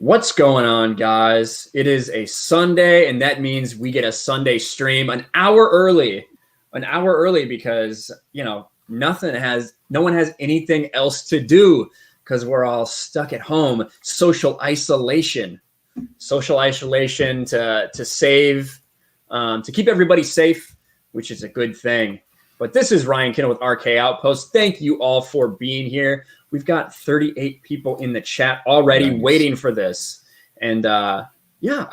What's going on, guys? It is a Sunday, and that means we get a Sunday stream an hour early because, no one has anything else to do because we're all stuck at home. Social isolation to save, to keep everybody safe, which is a good thing. But this is Ryan Kinel with RK Outpost. Thank you all for being here. We've got 38 people in the chat already waiting for this. And I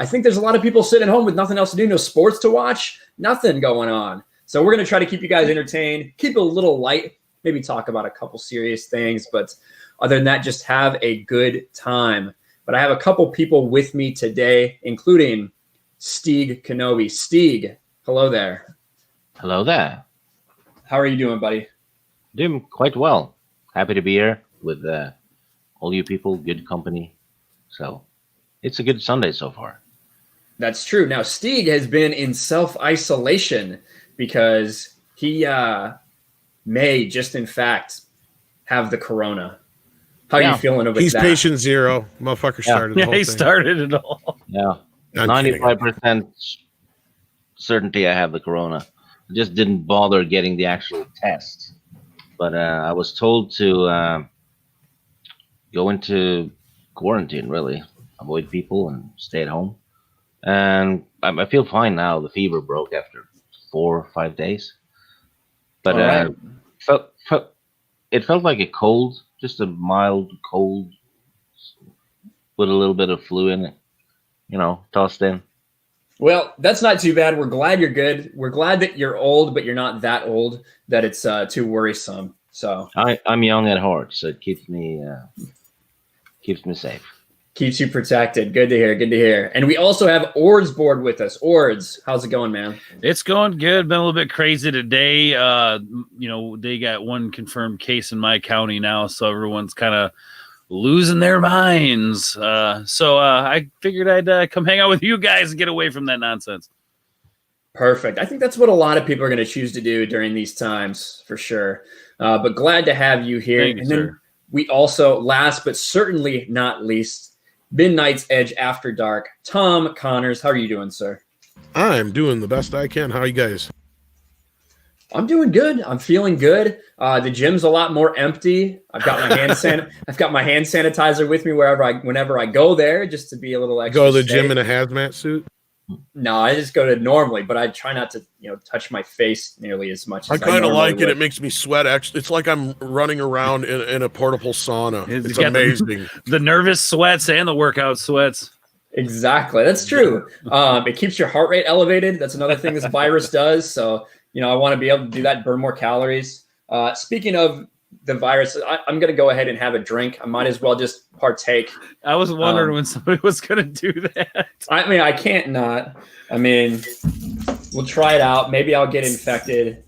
think there's a lot of people sitting at home with nothing else to do, no sports to watch, nothing going on. So we're going to try to keep you guys entertained, keep it a little light, maybe talk about a couple serious things. But other than that, just have a good time. But I have a couple people with me today, including Stieg Kenobi. Stieg, hello there. Hello there. How are you doing, buddy? Doing quite well. Happy to be here with all you people, good company. So it's a good Sunday so far. That's true. Now, Stieg has been in self-isolation because he may just, in fact, have the corona. How are you feeling over that? He's patient zero. Motherfucker started the whole thing. Started it all. Yeah. 95% certainty I have the corona. I just didn't bother getting the actual test. But I was told to go into quarantine, really. Avoid people and stay at home. And I feel fine now. The fever broke after 4 or 5 days. But it felt like a cold, just a mild cold with a little bit of flu in it, tossed in. Well, that's not too bad. We're glad you're good. We're glad that you're old, but you're not that old that it's too worrisome. So I'm young at heart, so it keeps me safe. Keeps you protected. Good to hear. Good to hear. And we also have Ord's board with us. Ord's, how's it going, man? It's going good. Been a little bit crazy today. They got one confirmed case in my county now, so everyone's kind of losing their minds. So I figured I'd come hang out with you guys and get away from that nonsense. Perfect. I think that's what a lot of people are going to choose to do during these times, for sure. But glad to have you here. Thank you, sir. We also, last but certainly not least, Midnight's Edge After Dark, Tom Connors. How are you doing, sir? I'm doing the best I can. How are you guys? I'm doing good. I'm feeling good. The gym's a lot more empty. I've got my hand sanitizer with me whenever I go there, just to be a little extra. Go to the safe. gym in a hazmat suit? No, I just go to normally, but I try not to, touch my face nearly as much. I kind of like it. It makes me sweat. Actually, it's like I'm running around in a portable sauna. It's amazing. The nervous sweats and the workout sweats. Exactly. That's true. It keeps your heart rate elevated. That's another thing this virus does. So, I want to be able to do that, burn more calories. Speaking of the virus, I'm going to go ahead and have a drink. I might as well just partake. I was wondering when somebody was going to do that. I mean, I can't not. I mean, we'll try it out. Maybe I'll get infected.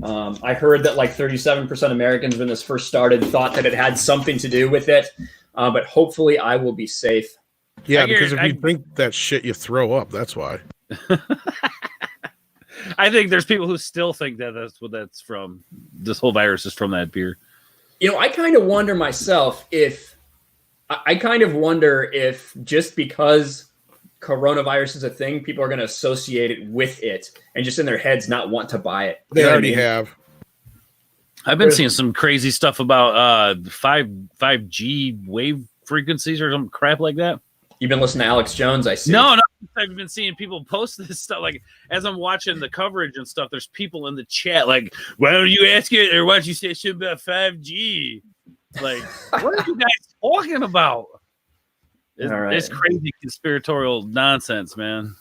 I heard that like 37% of Americans when this first started thought that it had something to do with it. But hopefully I will be safe. Yeah, because if you drink that shit, you throw up. That's why. I think there's people who still think that that's what that's from. This whole virus is from that beer. I kind of wonder myself if just because coronavirus is a thing, people are going to associate it with it and just in their heads not want to buy it. They already have. I've been seeing some crazy stuff about 5G wave frequencies or some crap like that. You've been listening to Alex Jones, I see. No, I've been seeing people post this stuff. Like, as I'm watching the coverage and stuff, there's people in the chat like, why don't you ask it, or why don't you say shit about 5G? Like, what are you guys talking about? It's crazy conspiratorial nonsense, man.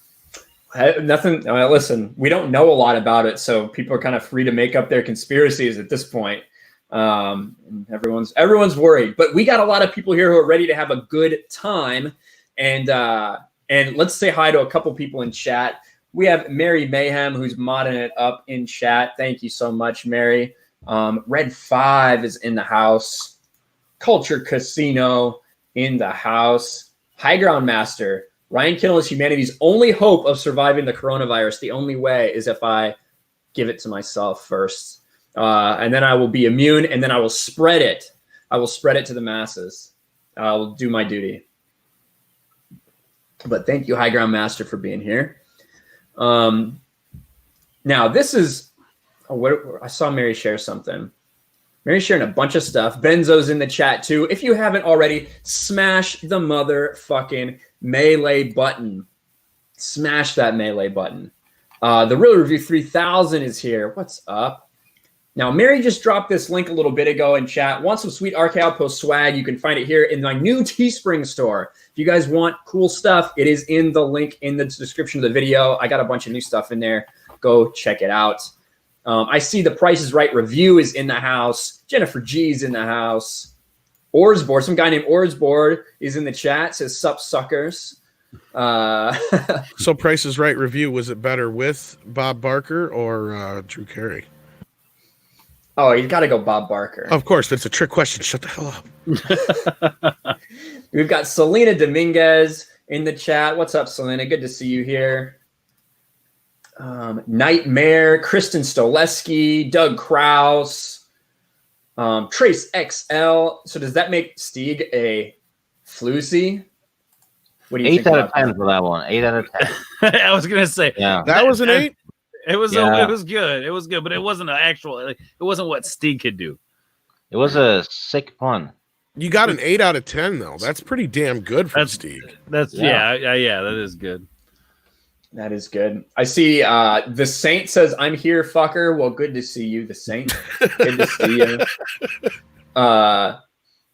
Nothing. Listen, we don't know a lot about it, so people are kind of free to make up their conspiracies at this point. Everyone's worried, but we got a lot of people here who are ready to have a good time. And let's say hi to a couple people in chat. We have Mary Mayhem, who's modding it up in chat. Thank you so much, Mary. Red 5 is in the house. Culture Casino in the house. High Ground Master. Ryan Kinel is humanity's only hope of surviving the coronavirus. The only way is if I give it to myself first. And then I will be immune, and then I will spread it. I will spread it to the masses. I'll do my duty. But thank you, High Ground Master, for being here. Now this is I saw Mary share something. Mary's sharing a bunch of stuff. Benzo's in the chat too. If you haven't already, smash the motherfucking melee button. Smash that melee button. The Real Review 3000 is here. What's up? Now, Mary just dropped this link a little bit ago in chat. Want some sweet Arc Outpost swag? You can find it here in my new Teespring store. If you guys want cool stuff, it is in the link in the description of the video. I got a bunch of new stuff in there. Go check it out. I see the Price is Right review is in the house. Jennifer G's in the house. Orsboard, some guy named Orsboard is in the chat. Says, sup, suckers. So Price is Right review, was it better with Bob Barker or Drew Carey? Oh, you got to go Bob Barker. Of course, that's a trick question. Shut the hell up. We've got Selena Dominguez in the chat. What's up, Selena? Good to see you here. Nightmare, Kristen Stoleski, Doug Kraus, Trace XL. So does that make Stieg a floozy? What do you 8 think out about of 10 that? for that one. 8 out of 10. I was gonna say, Yeah, that was an 8. It was Yeah. it was good. It was good, but it wasn't an actual. Like, it wasn't what Stieg could do. it was a sick pun. You got an 8 out of 10 though. That's pretty damn good for That's- Steve. That's yeah, that is good. That is good. I see the Saint says, I'm here, fucker. Well, good to see you, the Saint. Good to see you.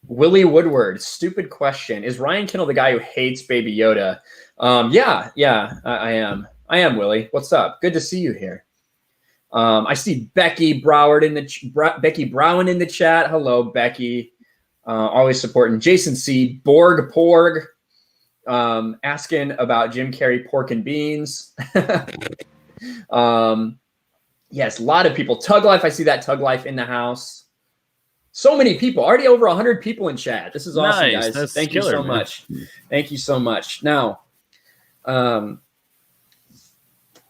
Willie Woodward, stupid question. Is Ryan Kinel the guy who hates Baby Yoda? Yeah, I am. I am, Willie. What's up? Good to see you here. I see Becky Broward in the Becky Brown in the chat. Hello, Becky. Always supporting. Jason C. Borg Porg. Asking about Jim Carrey pork and beans. Yes, a lot of people. Tug Life, I see that Tug Life in the house. So many people, already over 100 people in chat. This is awesome, Nice. guys. That's Thank you killer, so man. much. Thank you so much. Now,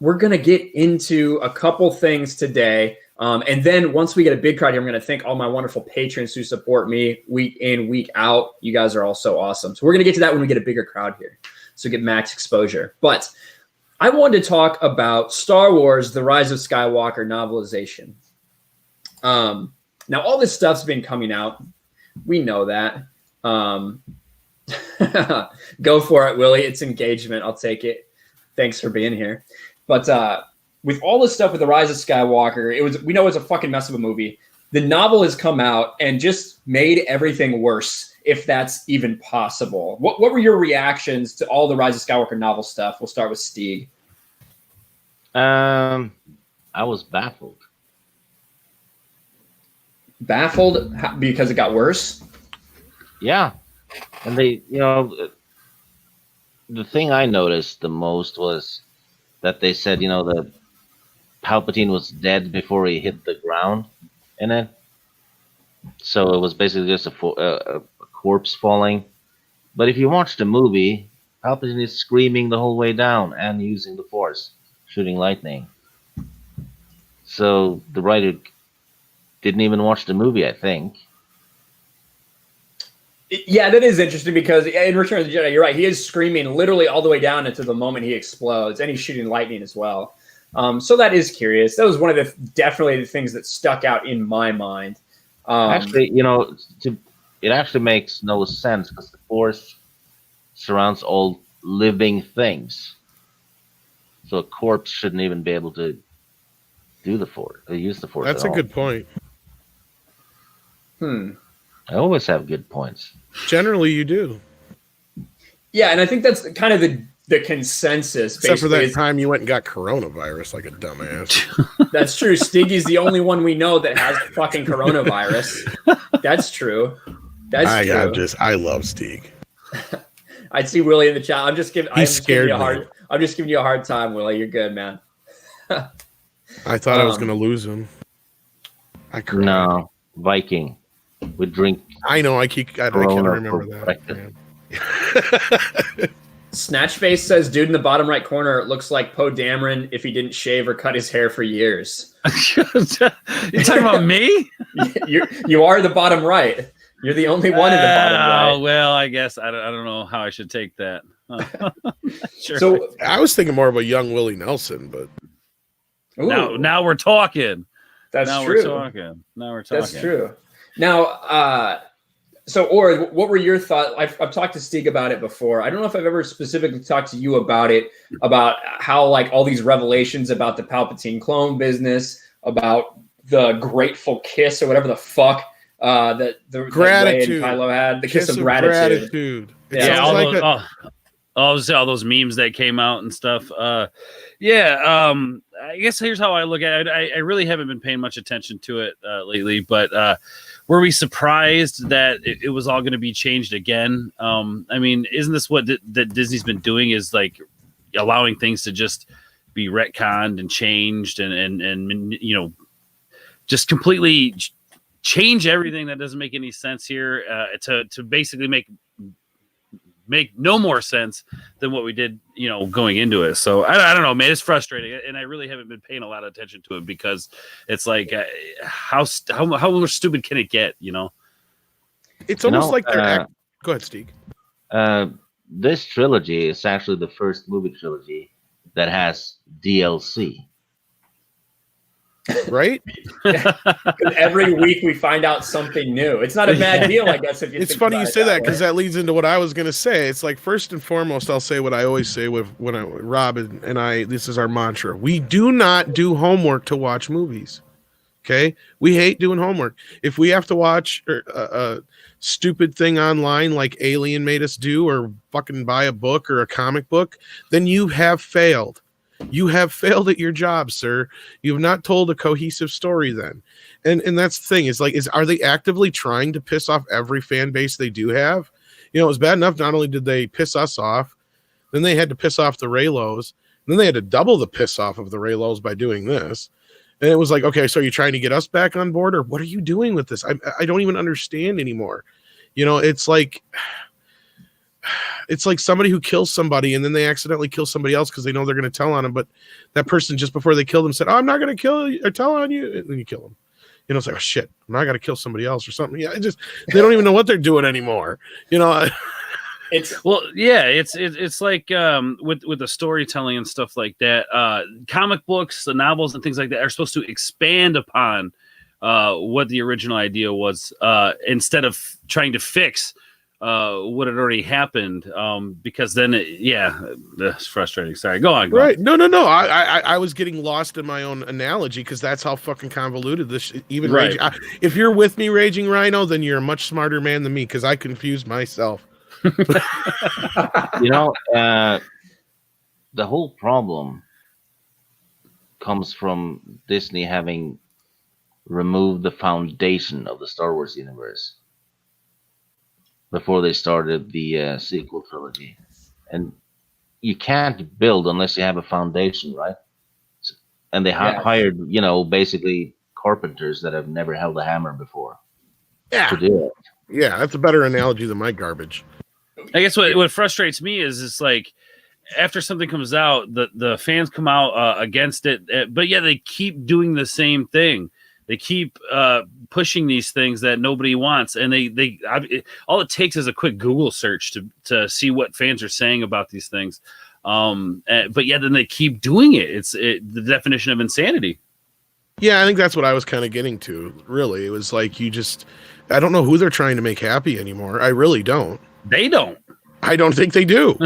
we're going to get into a couple things today. And then once we get a big crowd here, I'm going to thank all my wonderful patrons who support me week in, week out. You guys are all so awesome. So we're going to get to that when we get a bigger crowd here. So get max exposure. But I wanted to talk about Star Wars, The Rise of Skywalker novelization. Now, all this stuff's been coming out. We know that. Go for it, Willie. It's engagement. I'll take it. Thanks for being here. But with all this stuff with The Rise of Skywalker, we know it's a fucking mess of a movie. The novel has come out and just made everything worse, if that's even possible. What were your reactions to all the Rise of Skywalker novel stuff? We'll start with Stieg. I was baffled. Baffled because it got worse? Yeah. And they, the thing I noticed the most was that they said, that Palpatine was dead before he hit the ground in it. So it was basically just a corpse falling. But if you watch the movie, Palpatine is screaming the whole way down and using the Force, shooting lightning. So the writer didn't even watch the movie, I think. Yeah, that is interesting because in Return of the Jedi, you're right. He is screaming literally all the way down into the moment he explodes, and he's shooting lightning as well. So that is curious. That was one of the definitely the things that stuck out in my mind. Actually, it actually makes no sense because the Force surrounds all living things. So a corpse shouldn't even be able to do the Force, use the Force. That's a good point. I always have good points. Generally, you do. Yeah, and I think that's kind of the consensus. Except for that basically. time you went and got coronavirus like a dumbass. That's true. Stiggy's the only one we know that has fucking coronavirus. That's true. That's true. I love Stieg. I see Willie in the chat. I'm just giving you a hard time, Willie. You're good, man. I thought I was going to lose him. I cried. No, Viking would drink. I know. I can't remember that. Snatchface says, "Dude in the bottom right corner looks like Poe Dameron if he didn't shave or cut his hair for years." You talking about me? You are the bottom right. You're the only one in the bottom right. Well, I guess I don't know how I should take that. Sure. So I was thinking more of a young Willie Nelson, but now we're talking. That's now true. We're talking. Now we're talking. That's true. Now, so Or, what were your thoughts? I've talked to Stig about it before. I don't know if I've ever specifically talked to you about it, about how like all these revelations about the Palpatine clone business, about the grateful kiss or whatever the fuck that the gratitude Rey and Kylo had, the kiss of gratitude. It Yeah, sounds like all those memes that came out and stuff. I guess here's how I look at it. I really haven't been paying much attention to it lately, but were we surprised that it was all going to be changed again? I mean, isn't this what that Disney's been doing, is like allowing things to just be retconned and changed and you know, just completely change everything that doesn't make any sense here to basically make no more sense than what we did, you know, going into it. So I don't know, man, it's frustrating, and I really haven't been paying a lot of attention to it because it's like how stupid can it get, you know? It's almost like they're go ahead, Steve. This trilogy is actually the first movie trilogy that has DLC. Right? Every week we find out something new. It's not a bad deal, I guess. If you It's think funny about you it say that, because way. that leads into what I was going to say. It's like, first and foremost, I'll say what I always say when Rob and I, this is our mantra. We do not do homework to watch movies. Okay? We hate doing homework. If we have to watch a stupid thing online like Alien made us do, or fucking buy a book or a comic book, then you have failed. You have failed at your job, sir. You have not told a cohesive story then. And that's the thing. It's like, are they actively trying to piss off every fan base they do have? You know, it was bad enough. Not only did they piss us off, then they had to piss off the Raylos. Then they had to double the piss off of the Raylos by doing this. And it was like, okay, so are you trying to get us back on board, or what are you doing with this? I don't even understand anymore. You know, it's like somebody who kills somebody and then they accidentally kill somebody else because they know they're going to tell on them, but that person just before they kill them said, "Oh, I'm not going to kill you or tell on you," and then you kill them. You know, it's like, oh shit, I'm not going to kill somebody else or something. Yeah, they don't even know what they're doing anymore. You know, it's like with the storytelling and stuff like that. Comic books, the novels, and things like that are supposed to expand upon what the original idea was, instead of trying to fix what had already happened, because then that's frustrating. Sorry, go on. Right. No. I was getting lost in my own analogy because that's how fucking convoluted this even right. If you're with me, Raging Rhino, then you're a much smarter man than me, because I confused myself. You know, the whole problem comes from Disney having removed the foundation of the Star Wars universe before they started the sequel trilogy. And you can't build unless you have a foundation, right? And they hired, you know, basically carpenters that have never held a hammer before to do it. Yeah, that's a better analogy than my garbage. I guess what frustrates me is it's like, after something comes out, the fans come out against it, but yeah, they keep doing the same thing. They keep pushing these things that nobody wants, and they all it takes is a quick Google search to see what fans are saying about these things. But yeah, then they keep doing it. It's the definition of insanity. Yeah, I think that's what I was kind of getting to. Really, it was like I don't know who they're trying to make happy anymore. I really don't. They don't. I don't think they do.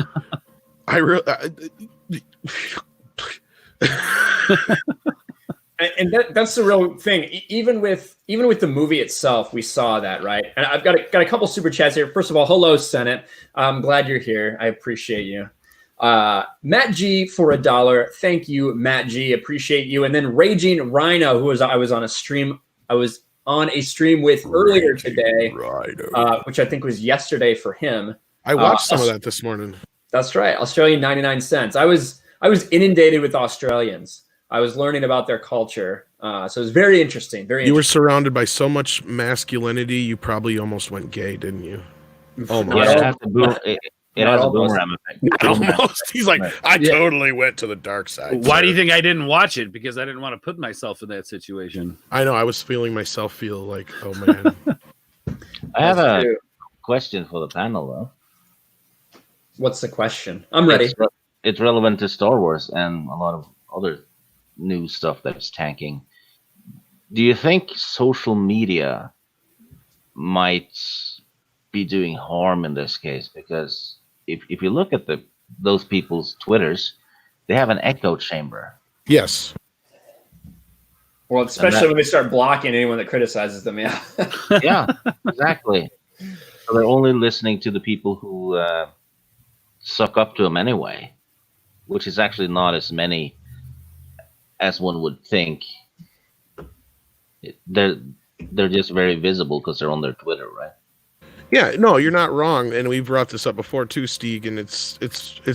And that's the real thing. Even with the movie itself, we saw that, right? And I've got a couple super chats here. First of all, hello, Senate. I'm glad you're here. I appreciate you. Matt G for $1. Thank you, Matt G. Appreciate you. And then Raging Rhino, who I was on a stream. I was on a stream with earlier today, which I think was yesterday for him. I watched some of that this morning. That's right. Australian 99 cents. I was inundated with Australians. I was learning about their culture. So it was very interesting. You were surrounded by so much masculinity, you probably almost went gay, didn't you? Almost. Yeah, it has a boomerang effect. Almost. He's like, I totally went to the dark side. Why do you think I didn't watch it? Because I didn't want to put myself in that situation. I know. I was feeling myself feel like, oh, man. I have That's a true. question for the panel, though. What's the question? I'm ready. It's relevant to Star Wars and a lot of other new stuff that's tanking. Do you think social media might be doing harm in this case? Because if you look at those people's Twitters, they have an echo chamber. Yes. Well, especially when they start blocking anyone that criticizes them. Yeah. Yeah, exactly. So they're only listening to the people who suck up to them anyway, which is actually not as many as one would think. They're just very visible because they're on their Twitter, right? Yeah, no, you're not wrong, and we brought this up before too, Stieg, and it's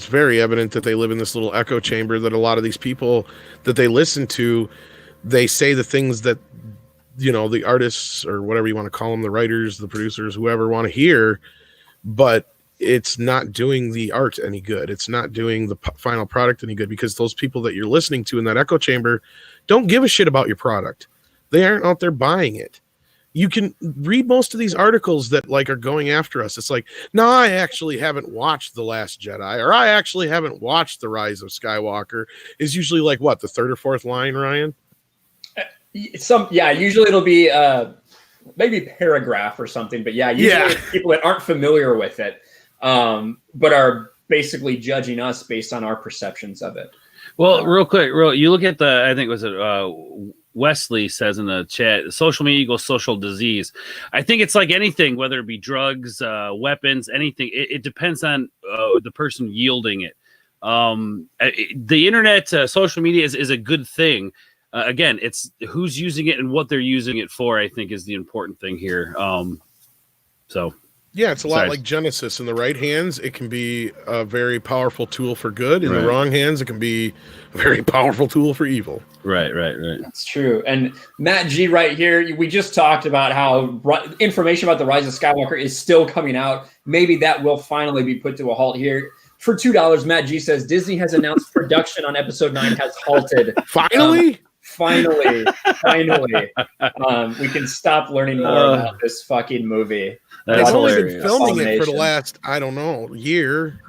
very evident that they live in this little echo chamber. That a lot of these people that they listen to, they say the things that the artists or whatever you want to call them, the writers, the producers, whoever want to hear, but it's not doing the art any good. It's not doing the final product any good because those people that you're listening to in that echo chamber don't give a shit about your product. They aren't out there buying it. You can read most of these articles that are going after us. It's like, no, I actually haven't watched The Last Jedi, or I actually haven't watched The Rise of Skywalker, is usually the third or fourth line, Ryan? Usually it'll be maybe paragraph or something, but usually people that aren't familiar with it, but are basically judging us based on our perceptions of it. Well, real quick, you look at I think Wesley says in the chat, social media equals social disease. I think it's like anything, whether it be drugs, weapons, anything. It depends on the person yielding it. The internet, social media is a good thing. Again, it's who's using it and what they're using it for, I think, is the important thing here. Yeah, it's a lot like Genesis. In the right hands, it can be a very powerful tool for good. In the wrong hands, it can be a very powerful tool for evil. Right. That's true. And Matt G right here, we just talked about how information about the Rise of Skywalker is still coming out. Maybe that will finally be put to a halt here. For $2, Matt G says, Disney has announced production on Episode 9 has halted. Finally? Finally. We can stop learning more about this fucking movie. They've only been filming it for the last, year.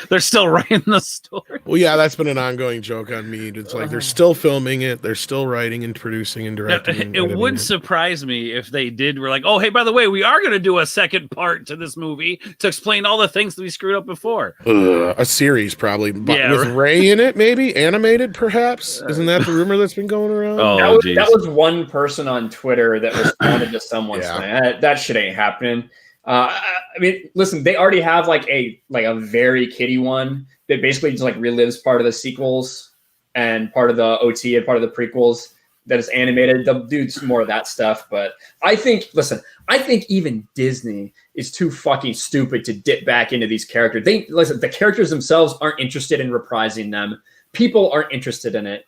They're still writing the story. Well, yeah, that's been an ongoing joke on me. It's like they're still filming it. They're still writing and producing and directing. It would surprise me if they were like, oh, hey, by the way, we are going to do a second part to this movie to explain all the things that we screwed up before. A series, probably. With Rey in it, maybe? Animated, perhaps? Isn't that the rumor that's been going around? That was one person on Twitter that responded to someone saying, that shit ain't happening. I mean, listen, they already have a very kiddie one that basically just relives part of the sequels and part of the OT and part of the prequels that is animated. They'll do some more of that stuff. But I think even Disney is too fucking stupid to dip back into these characters. The characters themselves aren't interested in reprising them. People aren't interested in it.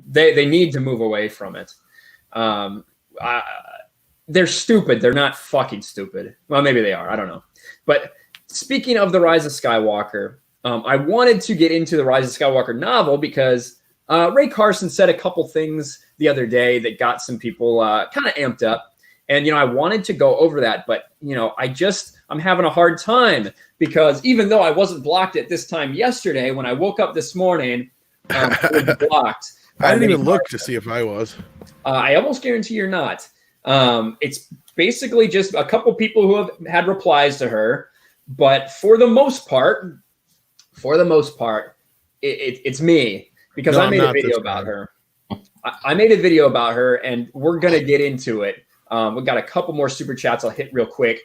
They need to move away from it. They're stupid. They're not fucking stupid. Well, maybe they are. I don't know. But speaking of the Rise of Skywalker, I wanted to get into the Rise of Skywalker novel because Ray Carson said a couple things the other day that got some people kind of amped up. And, I wanted to go over that. But, I'm having a hard time because even though I wasn't blocked at this time yesterday, when I woke up this morning, I was blocked. I didn't even look to see if I was. I almost guarantee you're not. It's basically just a couple people who have had replies to her, but for the most part, it's me because I made a video about her. I made a video about her, and we're gonna get into it. We've got a couple more super chats I'll hit real quick.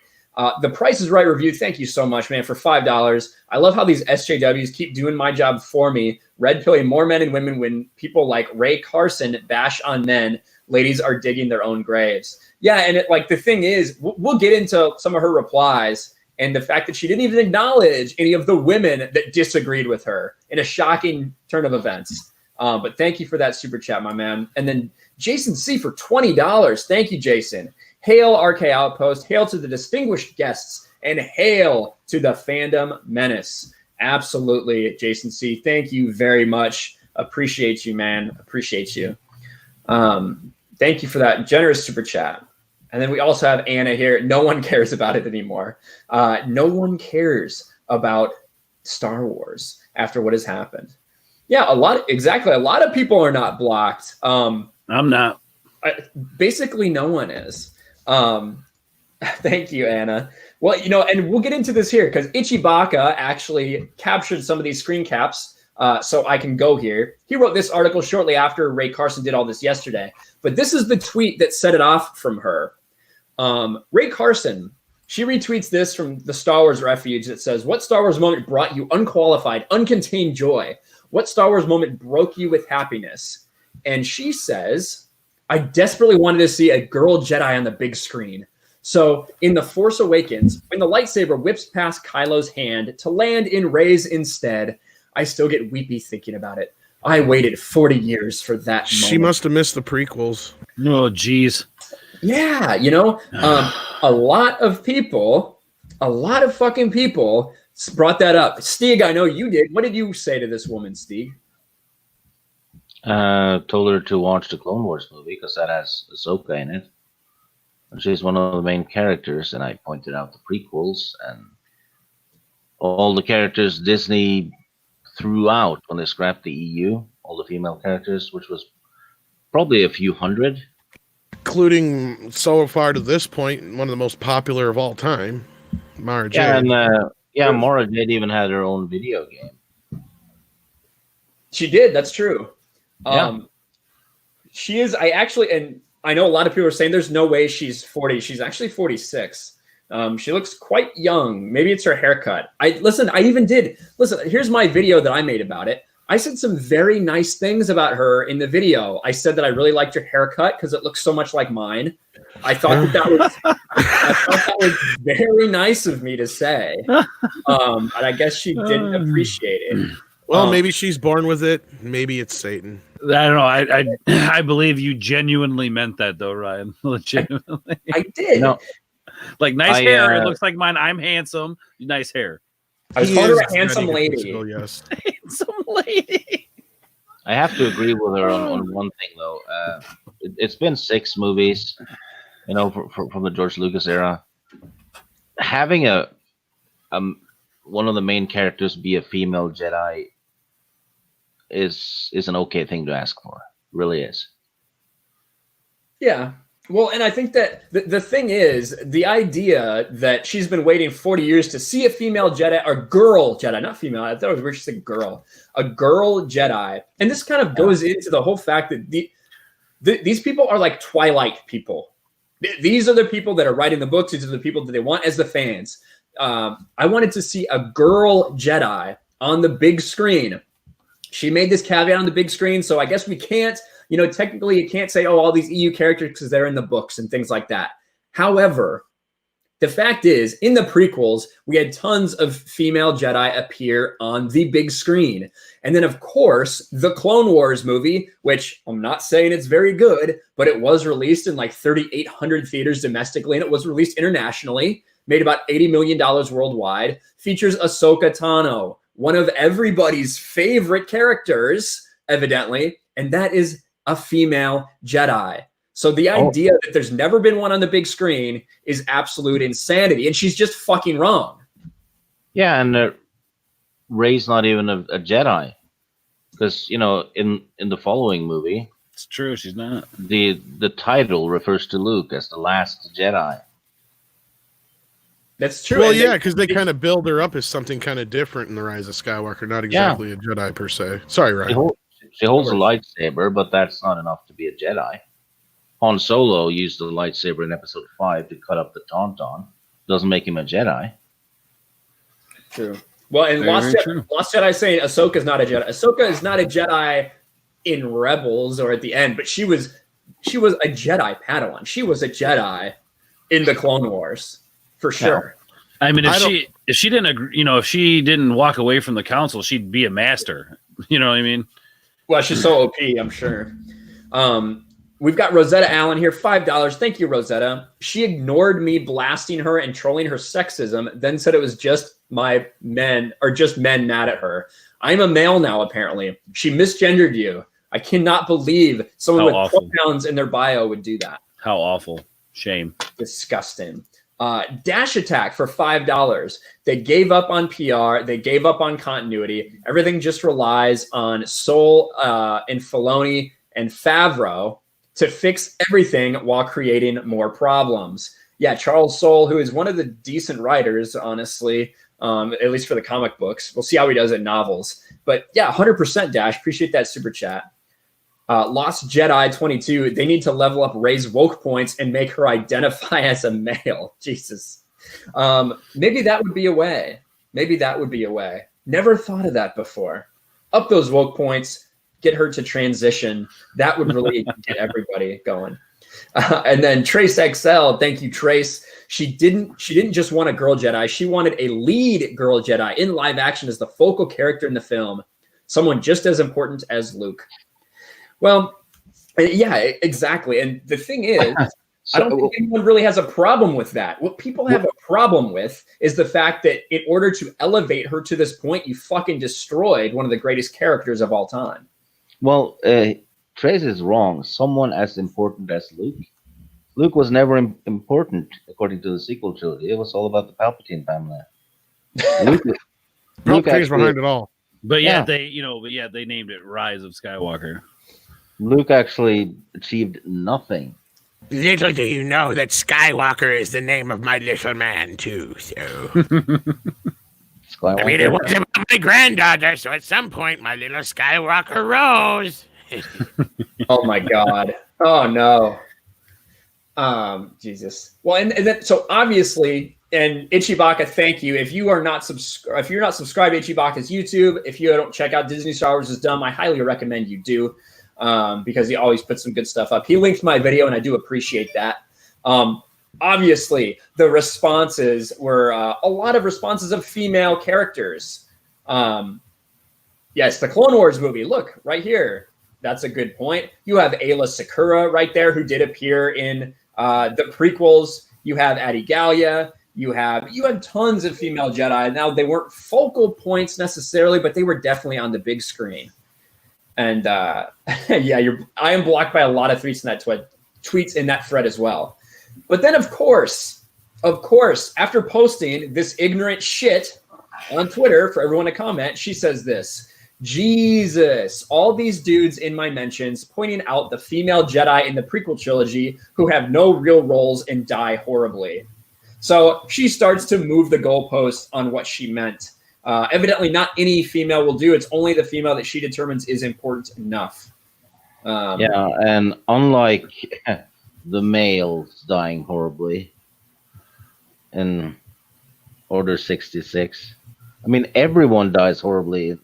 The Price is Right review. Thank you so much, man, for $5. I love how these SJWs keep doing my job for me. Red pilling more men and women when people like Ray Carson bash on men. Ladies are digging their own graves. Yeah, and the thing is, we'll get into some of her replies and the fact that she didn't even acknowledge any of the women that disagreed with her in a shocking turn of events. But thank you for that super chat, my man. And then Jason C for $20. Thank you, Jason. Hail RK Outpost. Hail to the distinguished guests. And hail to the fandom menace. Absolutely, Jason C. Thank you very much. Appreciate you, man. Appreciate you. Thank you for that generous super chat. And then we also have Anna here. No one cares about it anymore. No one cares about Star Wars after what has happened. Yeah, a lot of people are not blocked. I'm not. Basically, no one is. Thank you, Anna. Well, and we'll get into this here because Ichibaka actually captured some of these screen caps. So I can go here. He wrote this article shortly after Ray Carson did all this yesterday. But this is the tweet that set it off from her. Ray Carson, she retweets this from the Star Wars Refuge that says, what Star Wars moment brought you unqualified, uncontained joy? What Star Wars moment broke you with happiness? And she says, I desperately wanted to see a girl Jedi on the big screen. So in The Force Awakens, when the lightsaber whips past Kylo's hand to land in Rey's instead, I still get weepy thinking about it. I waited 40 years for that moment. She must have missed the prequels. Oh, geez. Yeah, a lot of fucking people brought that up. Stieg, I know you did. What did you say to this woman, Stieg? Told her to watch the Clone Wars movie because that has Ahsoka in it. And she's one of the main characters, and I pointed out the prequels and all the characters Disney threw out when they scrapped the EU, all the female characters, which was probably a few hundred. Including, so far to this point, one of the most popular of all time, Mara Jade. Yeah, and Mara Jade even had her own video game. She did, that's true. Yeah. She is, and I know a lot of people are saying there's no way she's 40. She's actually 46. She looks quite young. Maybe it's her haircut. Here's my video that I made about it. I said some very nice things about her in the video. I said that I really liked her haircut because it looks so much like mine. I thought that was very nice of me to say. And I guess she didn't appreciate it. Well, maybe she's born with it. Maybe it's Satan. I don't know. I believe you genuinely meant that, though, Ryan. Legitimately. I did. Like, nice hair. It looks like mine. I'm handsome. Nice hair. I was calling her a handsome lady. Yes. Handsome lady. I have to agree with her on one thing, though. It's been 6 movies, from the George Lucas era. Having one of the main characters be a female Jedi is an okay thing to ask for. It really is. Yeah. Well, and I think that the thing is, the idea that she's been waiting 40 years to see a female Jedi, or girl Jedi, not female, I thought it was weird to say girl, a girl Jedi. And this kind of goes into the whole fact that these people are like Twilight people. These are the people that are writing the books. These are the people that they want as the fans. I wanted to see a girl Jedi on the big screen. She made this caveat on the big screen, so I guess we can't, technically you can't say, all these EU characters because they're in the books and things like that. However, the fact is, in the prequels, we had tons of female Jedi appear on the big screen. And then, of course, the Clone Wars movie, which I'm not saying it's very good, but it was released in like 3,800 theaters domestically, and it was released internationally, made about $80 million worldwide, features Ahsoka Tano, one of everybody's favorite characters, evidently, and that is a female Jedi. So the idea that there's never been one on the big screen is absolute insanity, and she's just fucking wrong. Yeah, and Rey's not even a Jedi, because in the following movie, it's true, she's not. The title refers to Luke as the last Jedi. That's true. Well, yeah, because they kind of build her up as something kind of different in The Rise of Skywalker, not exactly a Jedi per se. Sorry, Ryan. She holds a lightsaber, but that's not enough to be a Jedi. Han Solo used the lightsaber in Episode 5 to cut up the Tauntaun. Doesn't make him a Jedi. True. Well, and Lost Jedi saying Ahsoka's not a Jedi. Ahsoka is not a Jedi in Rebels or at the end, but she was a Jedi Padawan. She was a Jedi in the Clone Wars. For sure. Yeah. I mean, if she didn't agree, if she didn't walk away from the council, she'd be a master. You know what I mean? Well, she's so OP, I'm sure. We've got Rosetta Allen here, $5. Thank you, Rosetta. She ignored me blasting her and trolling her sexism, then said it was just men mad at her. I'm a male now, apparently. She misgendered you. I cannot believe someone with pronouns in their bio would do that. How awful. Shame. Disgusting. Dash Attack for $5. They gave up on PR. They gave up on continuity. Everything just relies on Soul and Filoni and Favreau to fix everything while creating more problems. Yeah, Charles Soule, who is one of the decent writers, honestly, at least for the comic books. We'll see how he does in novels. But yeah, 100% Dash. Appreciate that super chat. Lost Jedi 22. They need to level up Rey's woke points and make her identify as a male. Jesus. Maybe that would be a way. Never thought of that before. Up those woke points, get her to transition. That would really get everybody going. And then Trace XL, thank you, Trace. She didn't just want a girl Jedi. She wanted a lead girl Jedi in live action as the focal character in the film. Someone just as important as Luke. Well, yeah, exactly. And the thing is, I don't think anyone really has a problem with that. What people have a problem with is the fact that in order to elevate her to this point, you fucking destroyed one of the greatest characters of all time. Well, Trace is wrong. Someone as important as Luke. Luke was never important, according to the sequel trilogy. It was all about the Palpatine family. Luke actually, behind it all. But yeah, they named it Rise of Skywalker. Luke actually achieved nothing. Little do you know that Skywalker is the name of my little man, too, so... Skywalker. I mean, it was about my granddaughter, so at some point, my little Skywalker rose. Oh, my God. Oh, no. Jesus. Well, and then, so obviously, and Ichibaka, thank you. If you're not subscribed to Ichibaka's YouTube, if you don't check out Disney Star Wars is Dumb, I highly recommend you do. Because he always puts some good stuff up. He linked my video, and I do appreciate that. Obviously, the responses were a lot of responses of female characters. Yes, the Clone Wars movie. Look, right here. That's a good point. You have Ayla Secura right there, who did appear in the prequels. You have Adi Gallia. You have tons of female Jedi. Now, they weren't focal points necessarily, but they were definitely on the big screen. And yeah, I am blocked by a lot of tweets in that thread as well. But then, of course, after posting this ignorant shit on Twitter for everyone to comment, she says this: Jesus, all these dudes in my mentions pointing out the female Jedi in the prequel trilogy who have no real roles and die horribly. So she starts to move the goalposts on what she meant. Evidently, not any female will do. It's only the female that she determines is important enough. Yeah, and unlike the males dying horribly in Order 66, I mean, everyone dies horribly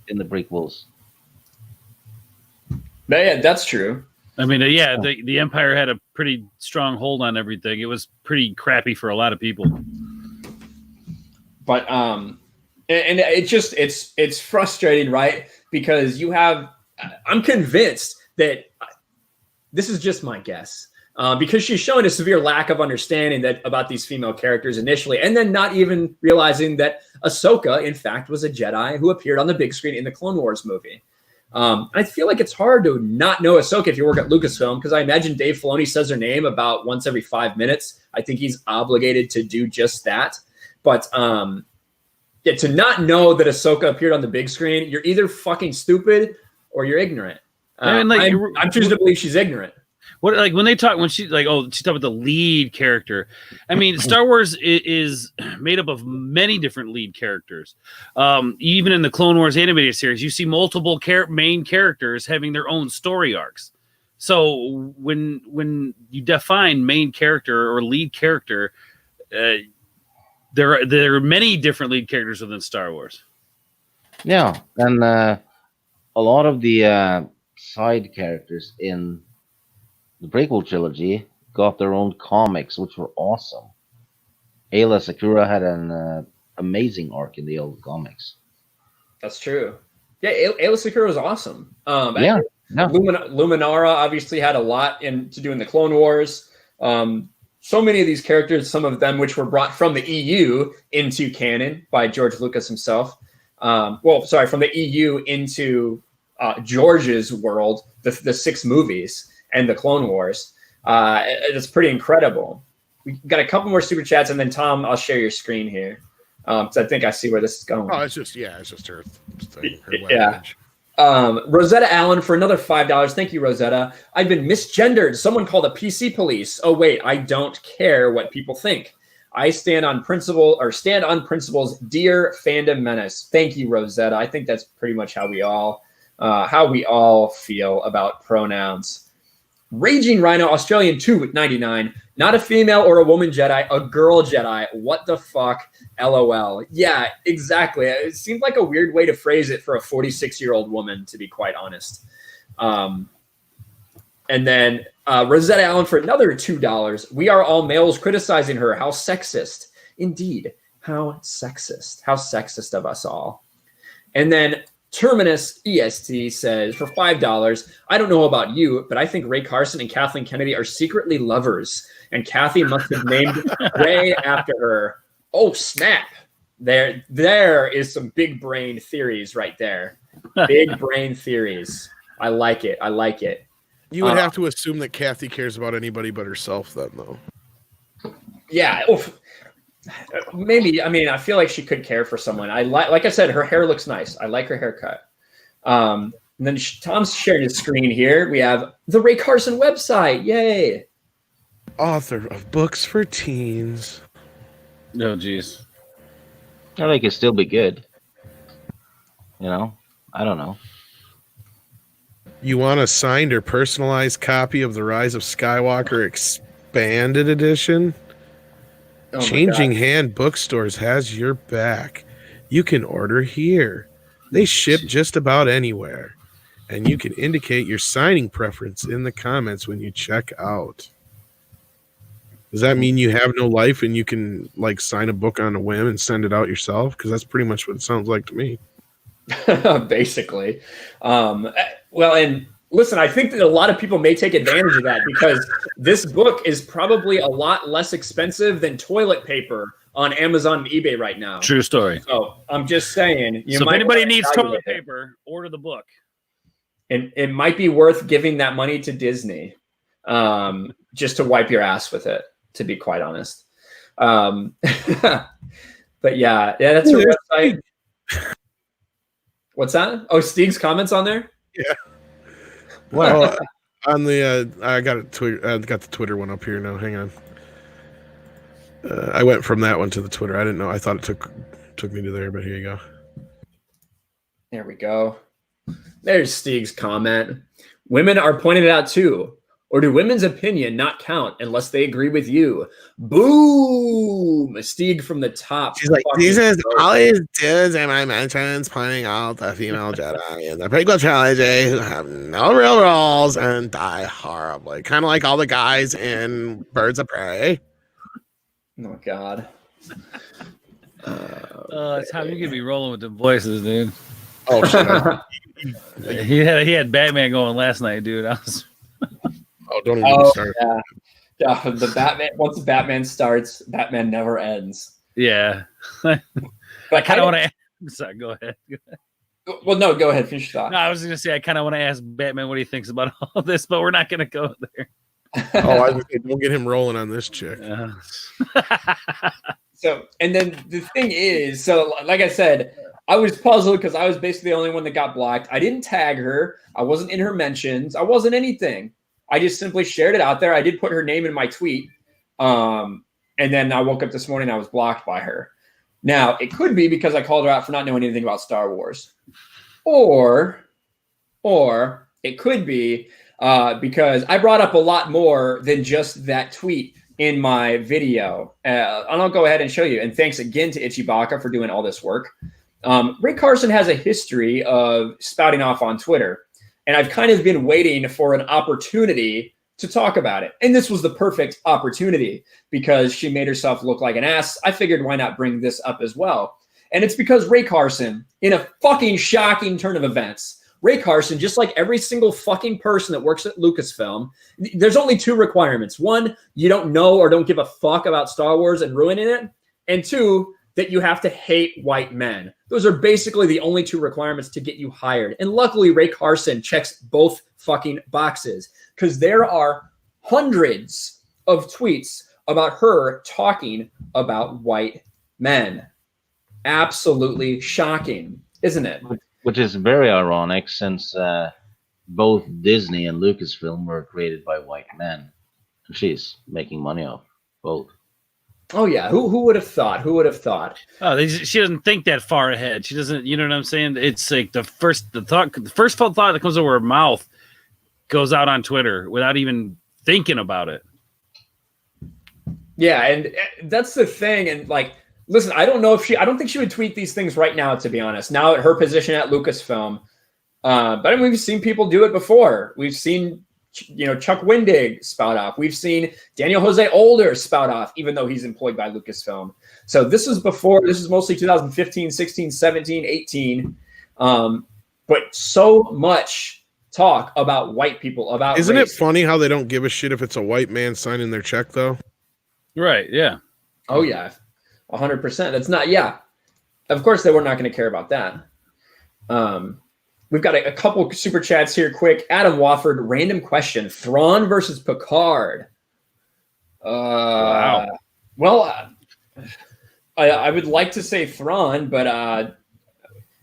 in the prequels. Yeah, that's true. I mean, yeah, the Empire had a pretty strong hold on everything. It was pretty crappy for a lot of people. But and it's frustrating, right? Because I'm convinced that this is just my guess, because she's showing a severe lack of understanding about these female characters initially, and then not even realizing that Ahsoka, in fact, was a Jedi who appeared on the big screen in the Clone Wars movie. I feel like it's hard to not know Ahsoka if you work at Lucasfilm, because I imagine Dave Filoni says her name about once every 5 minutes. I think he's obligated to do just that. But yeah, to not know that Ahsoka appeared on the big screen, you're either fucking stupid or you're ignorant. I'm choosing to believe she's ignorant. What, like, when she's talking about the lead character. I mean, Star Wars is made up of many different lead characters. Even in the Clone Wars animated series, you see multiple main characters having their own story arcs. So when you define main character or lead character, there are many different lead characters within Star Wars. Yeah, and a lot of the side characters in the prequel trilogy got their own comics, which were awesome. Ayla Secura had an amazing arc in the old comics. That's true. Yeah, Ayla Secura was awesome. Yeah. Luminara obviously had a lot to do in the Clone Wars. So many of these characters, some of them which were brought from the EU into canon by George Lucas himself. From the EU into George's world, the 6 movies and the Clone Wars. It's pretty incredible. We got a couple more super chats, and then Tom, I'll share your screen here. So I think I see where this is going. Oh, it's just her thing, her Yeah. webpage. Rosetta Allen for another $5. Thank you, Rosetta. I've been misgendered. Someone called a PC police. Oh wait, I don't care what people think. I stand on principle's dear fandom menace. Thank you, Rosetta. I think that's pretty much how we all feel about pronouns. Raging Rhino Australian 2.99. Not a female or a woman Jedi, a girl Jedi. What the fuck? LOL. Yeah, exactly. It seemed like a weird way to phrase it for a 46-year-old woman, to be quite honest. And then Rosetta Allen for another $2. We are all males criticizing her. How sexist. Indeed. How sexist. How sexist of us all. And then Terminus EST says for $5, I don't know about you, but I think Ray Carson and Kathleen Kennedy are secretly lovers, and Kathy must have named Ray after her. Oh, snap. There is some big brain theories right there. Big brain theories. I like it. I like it. You would have to assume that Kathy cares about anybody but herself then, though. Yeah. Oof. Maybe. I mean, I feel like she could care for someone. Like I said, her hair looks nice. I like her haircut. And then Tom's sharing his screen here. We have the Ray Carson website. Yay. Author of books for teens. Oh, geez. I think it'd still be good. You know, I don't know. You want a signed or personalized copy of The Rise of Skywalker Expanded Edition? Oh Changing Hand Bookstores has your back. You can order here. They ship just about anywhere. And you can indicate your signing preference in the comments when you check out. Does that mean you have no life and you can like sign a book on a whim and send it out yourself? Because that's pretty much what it sounds like to me. Basically. Well, and listen, I think that a lot of people may take advantage of that because this book is probably a lot less expensive than toilet paper on Amazon and eBay right now. True story. So I'm just saying. So if anybody needs toilet paper, order the book. And it might be worth giving that money to Disney just to wipe your ass with it, to be quite honest. But yeah, that's her website. What's that? Oh, Steeg's comments on there? Yeah. Well, on the I got the Twitter one up here now. Hang on. I went from that one to the Twitter. I didn't know. I thought it took me to there, but here you go. There we go. There's Steeg's comment. Women are pointing it out too. Or do women's opinion not count unless they agree with you? Boom! Steeg from the top. She's like, these is all these dudes in my mentions pointing out the female Jedi in the prequel trilogy who have no real roles and die horribly. Kind of like all the guys in Birds of Prey. Oh, God. It's how you could be rolling with the voices, dude. Oh, shit. He had Batman going last night, dude. Oh, don't even start. Yeah, the Batman. Once Batman starts, Batman never ends. Yeah. But I kind of want to. Sorry, go ahead. Well, no, go ahead. Finish your thought. No, I was going to say I kind of want to ask Batman what he thinks about all this, but we're not going to go there. Oh, I don't get him rolling on this chick. So, and then the thing is, so like I said, I was puzzled because I was basically the only one that got blocked. I didn't tag her. I wasn't in her mentions. I wasn't anything. I just simply shared it out there. I did put her name in my tweet. And then I woke up this morning, I was blocked by her. Now, it could be because I called her out for not knowing anything about Star Wars. Or it could be because I brought up a lot more than just that tweet in my video. And I'll go ahead and show you. And thanks again to Ichibaka for doing all this work. Ray Carson has a history of spouting off on Twitter. And I've kind of been waiting for an opportunity to talk about it. And this was the perfect opportunity because she made herself look like an ass. I figured why not bring this up as well. And it's because Ray Carson, in a fucking shocking turn of events, Ray Carson, just like every single fucking person that works at Lucasfilm, there's only two requirements. One, you don't know or don't give a fuck about Star Wars and ruining it. And two, that you have to hate white men. Those are basically the only two requirements to get you hired. And luckily, Ray Carson checks both fucking boxes because there are hundreds of tweets about her talking about white men. Absolutely shocking, isn't it? Which is very ironic since both Disney and Lucasfilm were created by white men. She's making money off both. Oh yeah, who would have thought? Who would have thought? Oh, she doesn't think that far ahead. She doesn't. You know what I'm saying? It's like the first thought that comes over her mouth goes out on Twitter without even thinking about it. Yeah, and that's the thing. And like, listen, I don't think she would tweet these things right now, to be honest. Now at her position at Lucasfilm, but I mean, we've seen people do it before. We've seen, Chuck Wendig spout off. We've seen Daniel Jose Older spout off, even though he's employed by Lucasfilm. So this is before. This is mostly 2015, 16, 17, 18. But so much talk about white people, about Isn't race. it funny how they don't give a shit if it's a white man signing their check, though? Right? Yeah. Oh yeah, 100%. That's not. Yeah, of course they were not going to care about that. We've got a couple super chats here quick. Adam Wofford, random question. Thrawn versus Picard. Wow. Well, I would like to say Thrawn, but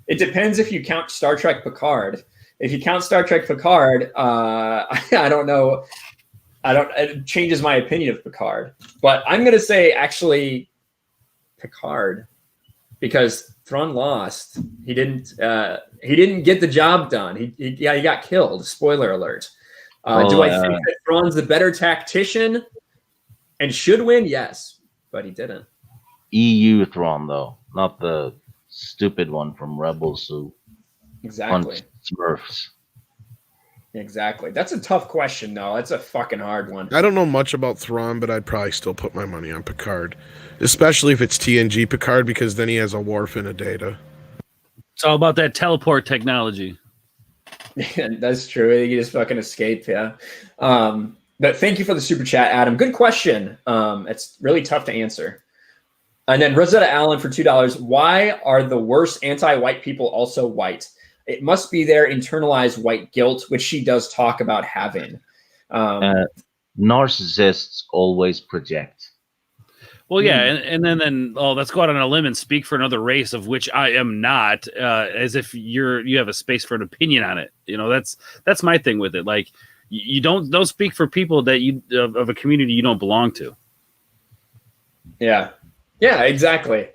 it depends if you count Star Trek Picard. If you count Star Trek Picard, I don't know. It changes my opinion of Picard. But I'm going to say actually Picard, because Thrawn lost. He didn't get the job done. He got killed. Spoiler alert. Do I think that Thrawn's the better tactician and should win? Yes, but he didn't. EU Thrawn, though, not the stupid one from Rebels who Exactly. punched Smurfs. Exactly. That's a tough question, though. That's a fucking hard one. I don't know much about Thrawn, but I'd probably still put my money on Picard, especially if it's TNG Picard, because then he has a Worf and a Data. It's all about that teleport technology. That's true. You just fucking escape, yeah. But thank you for the super chat, Adam. Good question. It's really tough to answer. And then Rosetta Allen for $2. Why are the worst anti-white people also white? It must be their internalized white guilt, which she does talk about having. Narcissists always project. Well, yeah, and then let's go out on a limb and speak for another race of which I am not, as if you have a space for an opinion on it. That's my thing with it. Like, you don't speak for people that of a community you don't belong to. Yeah, exactly.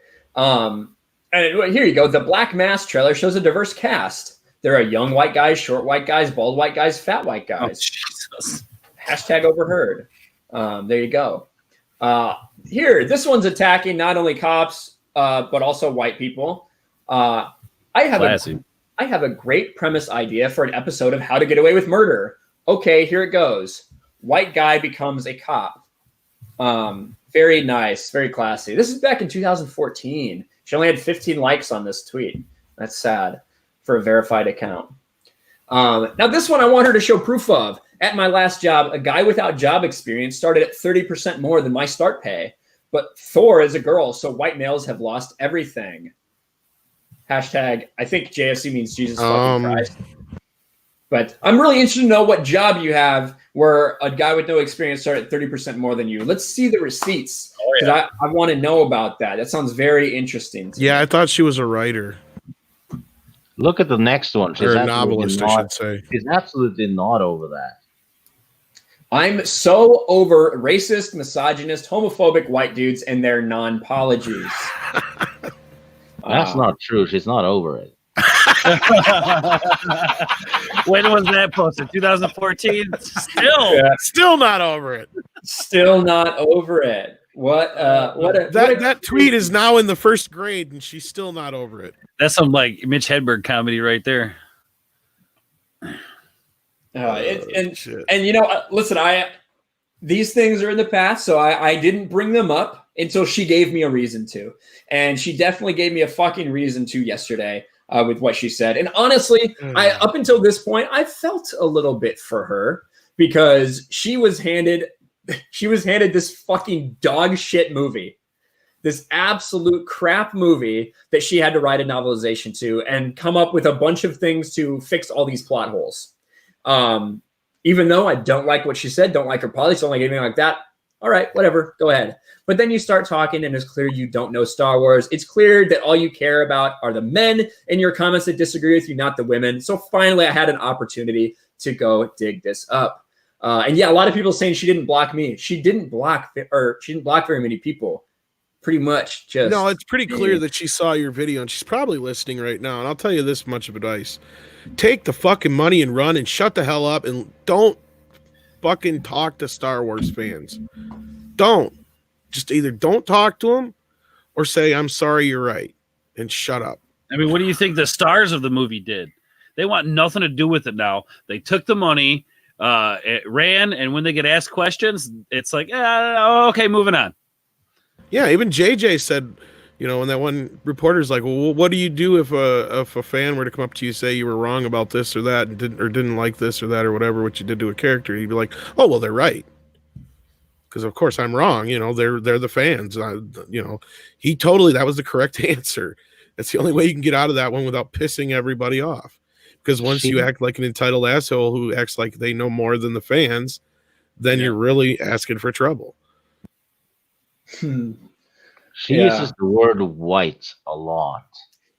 And here you go. The Black Mass trailer shows a diverse cast. There are young white guys, short white guys, bald white guys, fat white guys. Oh, Jesus. Hashtag overheard. There you go. Here, this one's attacking not only cops, but also white people. I have a great premise idea for an episode of How to Get Away with Murder. Okay, here it goes. White guy becomes a cop. Very nice, very classy. This is back in 2014. She only had 15 likes on this tweet. That's sad for a verified account. Now, this one I want her to show proof of. At my last job, a guy without job experience started at 30% more than my start pay. But Thor is a girl, so white males have lost everything. Hashtag, I think JFC means Jesus fucking Christ. But I'm really interested to know what job you have where a guy with no experience started at 30% more than you. Let's see the receipts. Because I want to know about that. That sounds very interesting to me. I thought she was a writer. Look at the next one. Or a novelist, I should say. She's absolutely not over that. I'm so over racist, misogynist, homophobic white dudes and their non-apologies. That's not true. She's not over it. When was that posted? 2014? Still not over it. Still not over it. That tweet is now in the first grade and she's still not over it. That's some like Mitch Hedberg comedy right there. Listen, these things are in the past, so I didn't bring them up until she gave me a reason to, and she definitely gave me a fucking reason to yesterday with what she said. And honestly, up until this point, I felt a little bit for her because she was handed this fucking dog shit movie, this absolute crap movie that she had to write a novelization to and come up with a bunch of things to fix all these plot holes. Even though I don't like what she said, don't like her politics, don't like anything like that. All right, whatever, go ahead. But then you start talking and it's clear you don't know Star Wars. It's clear that all you care about are the men in your comments that disagree with you, not the women. So finally I had an opportunity to go dig this up. And yeah, a lot of people saying she didn't block me. She didn't block very many people. Pretty much just. No, it's pretty clear that she saw your video and she's probably listening right now. And I'll tell you this much of advice. Take the fucking money and run and shut the hell up and don't fucking talk to Star Wars fans. Don't. Just either don't talk to them or say, I'm sorry, you're right, and shut up. I mean, what do you think the stars of the movie did? They want nothing to do with it now. They took the money, it ran, and when they get asked questions, it's like, okay, moving on. Yeah, even JJ said, you know, when that one reporter's like, well, what do you do if a fan were to come up to you and say you were wrong about this or that and didn't like this or that or whatever, what you did to a character? You'd be like, oh, well, they're right. Because, of course, I'm wrong. You know, they're the fans. You know, that was the correct answer. That's the only way you can get out of that one without pissing everybody off. Because once you act like an entitled asshole who acts like they know more than the fans, then you're really asking for trouble. She uses the word white a lot.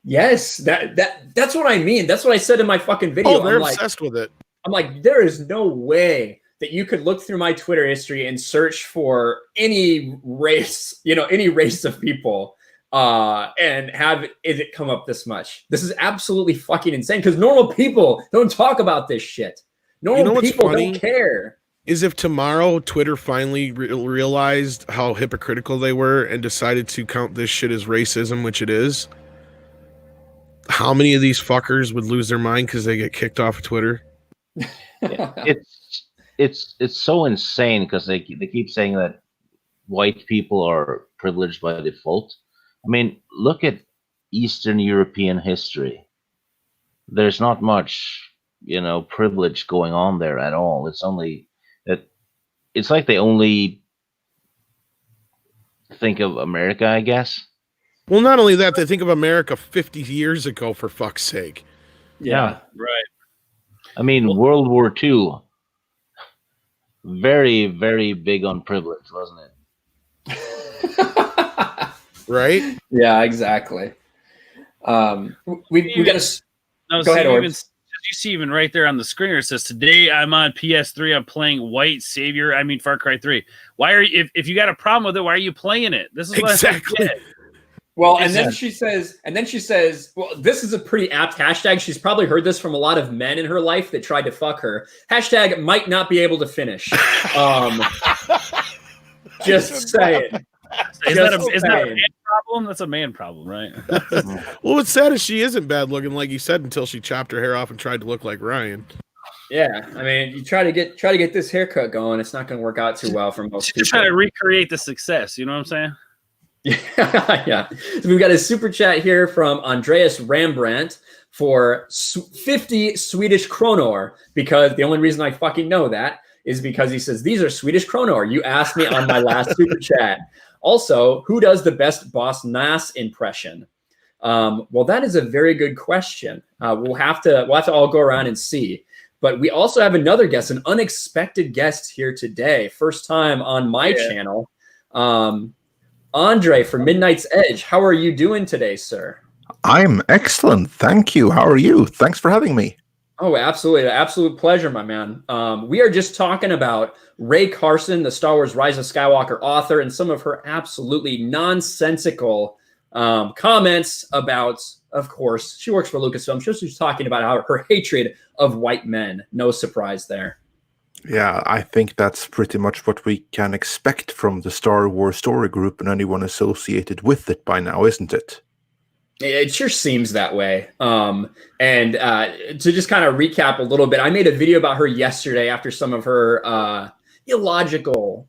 Yes, that's what I mean. That's what I said in my fucking video. Oh, they're obsessed with it. I'm like, there is no way that you could look through my Twitter history and search for any race, any race of people, and have it come up this much. This is absolutely fucking insane because normal people don't talk about this shit. Normal people don't care. Is if tomorrow Twitter finally realized how hypocritical they were and decided to count this shit as racism, which it is, how many of these fuckers would lose their mind because they get kicked off of Twitter? It's so insane because they keep saying that white people are privileged by default. I mean, look at Eastern European history. There's not much, privilege going on there at all. It's only that it's like they only think of America, I guess. Well, not only that, they think of America 50 years ago, for fuck's sake. Yeah. Right. I mean, World War II, very, very big on privilege, wasn't it? Right? Yeah, exactly. We got to go ahead, Orbs. You see even right there on the screen, it says, today I'm on PS3, I'm playing White Savior, Far Cry 3. Why are you, if you got a problem with it, why are you playing it? This is exactly. Well, and then she says, well, this is a pretty apt hashtag. She's probably heard this from a lot of men in her life that tried to fuck her. Hashtag might not be able to finish. Just saying. Is that a man problem? That's a man problem, right? Well, what's sad is she isn't bad looking, like you said, until she chopped her hair off and tried to look like Ryan. Yeah, I mean, you try to get this haircut going, it's not going to work out too well for most people. She's trying to recreate the success. You know what I'm saying? Yeah. So we've got a super chat here from Andreas Rembrandt for 50 Swedish kronor, because the only reason I fucking know that is because he says, these are Swedish kronor. You asked me on my last super chat. Also, who does the best Boss Nass impression? Well, that is a very good question. We'll have to all go around and see. But we also have another guest, an unexpected guest here today. First time on my channel. Andre from Midnight's Edge. How are you doing today, sir? I'm excellent. Thank you. How are you? Thanks for having me. Oh, absolutely. Absolute pleasure, my man. We are just talking about Ray Carson, the Star Wars Rise of Skywalker author, and some of her absolutely nonsensical comments about, of course, she works for Lucasfilm. She's talking about her hatred of white men. No surprise there. Yeah, I think that's pretty much what we can expect from the Star Wars story group and anyone associated with it by now, isn't it? It sure seems that way. And to just kind of recap a little bit, I made a video about her yesterday after some of her illogical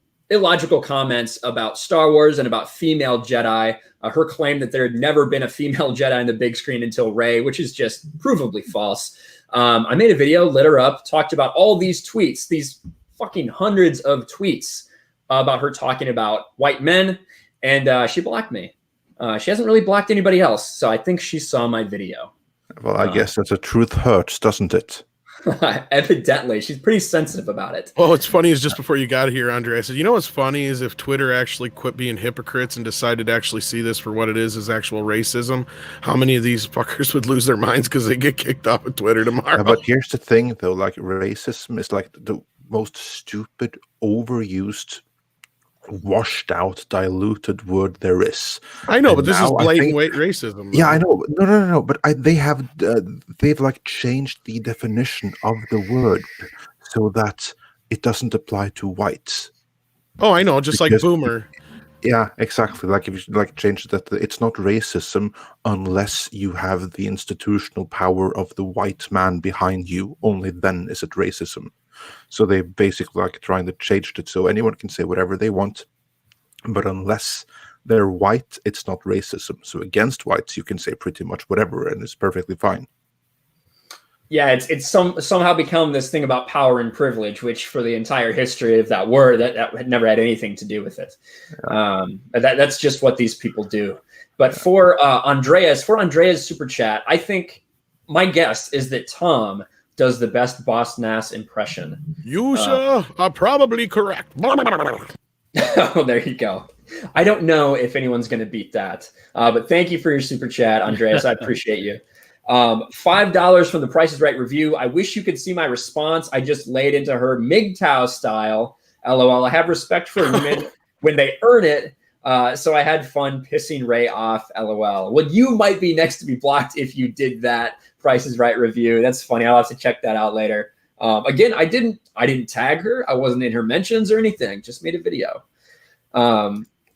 comments about Star Wars and about female Jedi. Her claim that there had never been a female Jedi in the big screen until Rey, which is just provably false. I made a video, lit her up, talked about all these tweets, these fucking hundreds of tweets about her talking about white men, and she blocked me. She hasn't really blocked anybody else, so I think she saw my video. Well, I guess that the truth hurts, doesn't it? Evidently, she's pretty sensitive about it. Well, what's funny is just before you got here, Andre, I said, you know what's funny is if Twitter actually quit being hypocrites and decided to actually see this for what it is actual racism, how many of these fuckers would lose their minds because they get kicked off of Twitter tomorrow? Yeah, but here's the thing, though, like racism is like the most stupid, overused, washed out, diluted word there is. I know, And but this is now I blatant think- white racism. Yeah, I know. No. But they've like changed the definition of the word so that it doesn't apply to whites. Oh, I know, just like Because- boomer. Yeah, exactly. Like if you like change that, it's not racism unless you have the institutional power of the white man behind you. Only then is it racism. So they basically like trying to change it so anyone can say whatever they want, but unless they're white, it's not racism. So against whites, you can say pretty much whatever, and it's perfectly fine. Yeah, it's somehow become this thing about power and privilege, which for the entire history of that word, that had never had anything to do with it. That's just what these people do. But for Andreas super chat, I think my guess is that Tom does the best Boss Nass impression. You, sir, are probably correct. Oh, there you go. I don't know if anyone's going to beat that. But thank you for your super chat, Andreas. I appreciate you. $5 from the Price is Right review. I wish you could see my response. I just laid into her MGTOW style. LOL. I have respect for women when they earn it. So I had fun pissing Ray off. LOL. Well, you might be next to be blocked if you did that Price is Right review. That's funny. I'll have to check that out later. Again, I didn't tag her. I wasn't in her mentions or anything. Just made a video.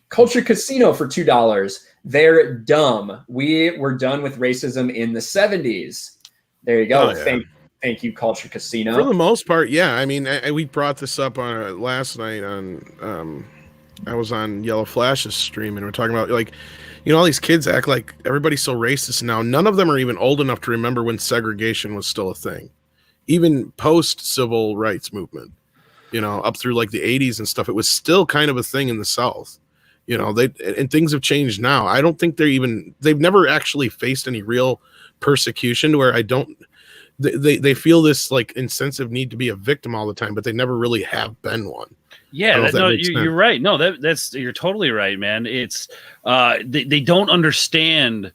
Culture Casino for $2. They're dumb. We were done with racism in the 70s. There you go. Oh, yeah. Thank you, Culture Casino. For the most part, yeah. I mean, we brought this up on last night on I was on Yellow Flash's stream, and we're talking about, like, you know, all these kids act like everybody's so racist now. None of them are even old enough to remember when segregation was still a thing. Even post-civil rights movement, you know, up through like the 80s and stuff, it was still kind of a thing in the South. You know, and things have changed now. I don't think they've never actually faced any real persecution where they feel this like insensitive need to be a victim all the time, but they never really have been one. Yeah, you're right. No, you're totally right, man. It's they don't understand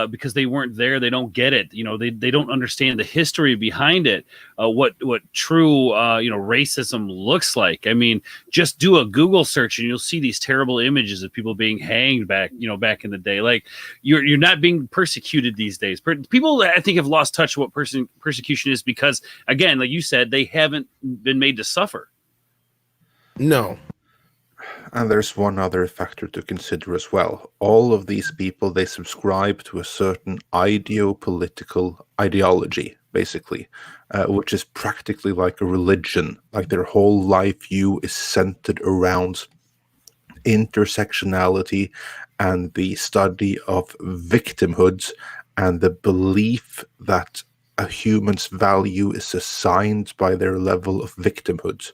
because they weren't there. They don't get it. You know, they don't understand the history behind it. What true racism looks like. I mean, just do a Google search and you'll see these terrible images of people being hanged back in the day. Like you're not being persecuted these days. People, I think, have lost touch of what persecution is because, again, like you said, they haven't been made to suffer. No. And there's one other factor to consider as well. All of these people, they subscribe to a certain political ideology, basically, which is practically like a religion. Like their whole life view is centered around intersectionality and the study of victimhood and the belief that a human's value is assigned by their level of victimhood.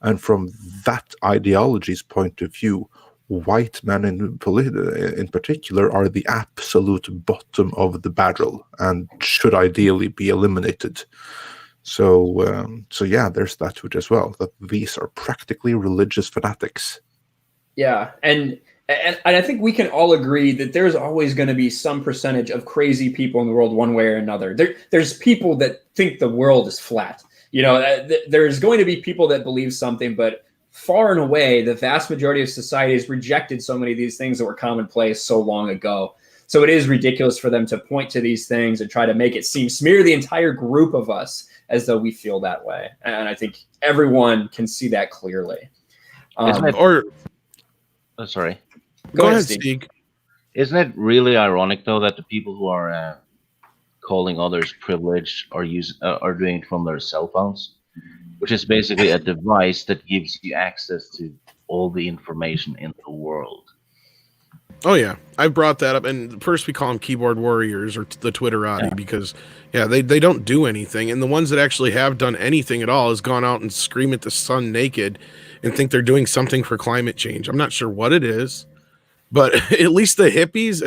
And from that ideology's point of view, white men in particular are the absolute bottom of the barrel and should ideally be eliminated. So yeah, there's that to it as well, that these are practically religious fanatics. Yeah, and I think we can all agree that there's always going to be some percentage of crazy people in the world one way or another. There's people that think the world is flat. You know, there's going to be people that believe something, but far and away, the vast majority of society has rejected so many of these things that were commonplace so long ago. So it is ridiculous for them to point to these things and try to make it smear the entire group of us as though we feel that way. And I think everyone can see that clearly. Sorry. Go ahead, Steve. Isn't it really ironic, though, that the people who are calling others privileged are doing it from their cell phones, which is basically a device that gives you access to all the information in the world? Oh yeah, I brought that up, and first we call them keyboard warriors or the Twitterati because they don't do anything, and the ones that actually have done anything at all has gone out and scream at the sun naked and think they're doing something for climate change. I'm not sure what it is, but at least the hippies,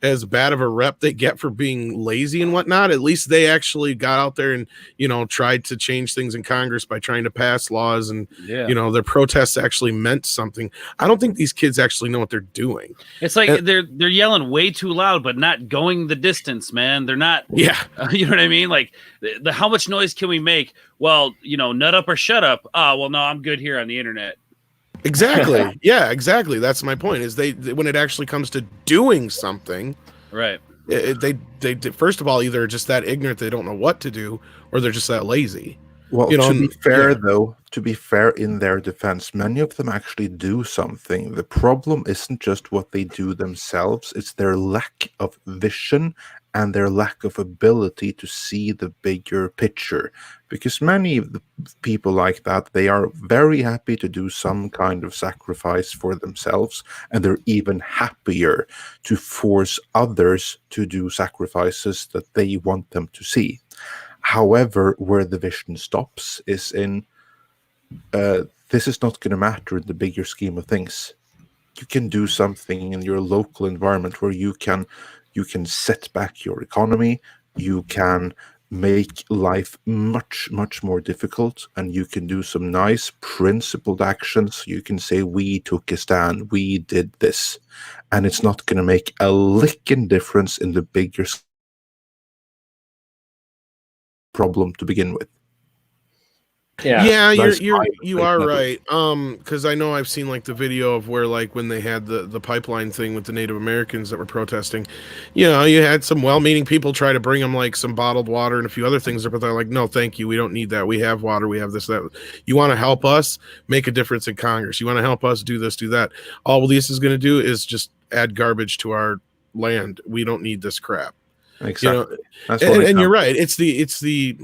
as bad of a rep they get for being lazy and whatnot. At least they actually got out there and, you know, tried to change things in Congress by trying to pass laws, and, you know, their protests actually meant something. I don't think these kids actually know what they're doing. It's like they're yelling way too loud, but not going the distance, man. They're not, you know what I mean? Like the how much noise can we make? Well, you know, nut up or shut up. Oh, well, no, I'm good here on the internet. Exactly. Yeah, exactly. That's my point. Is they when it actually comes to doing something, right? They first of all either just that ignorant they don't know what to do, or they're just that lazy. Well, you know, to be fair, though, to be fair, in their defense, many of them actually do something. The problem isn't just what they do themselves, it's their lack of vision and their lack of ability to see the bigger picture. Because many of the people like that, they are very happy to do some kind of sacrifice for themselves, and they're even happier to force others to do sacrifices that they want them to see. However, where the vision stops is in this is not going to matter in the bigger scheme of things. You can do something in your local environment where you can set back your economy, you can make life much more difficult, and you can do some nice principled actions. You can say, we took a stand, we did this, and it's not going to make a licking difference in the bigger problem to begin with. Yeah, you are right. Because I know I've seen like the video of where like when they had the pipeline thing with the Native Americans that were protesting, you know, you had some well-meaning people try to bring them like some bottled water and a few other things, but they're like, no, thank you, we don't need that. We have water, we have this, that. You want to help us make a difference in Congress? You want to help us do this, do that? All this is going to do is just add garbage to our land. We don't need this crap. Exactly. You know, and you're right. It's the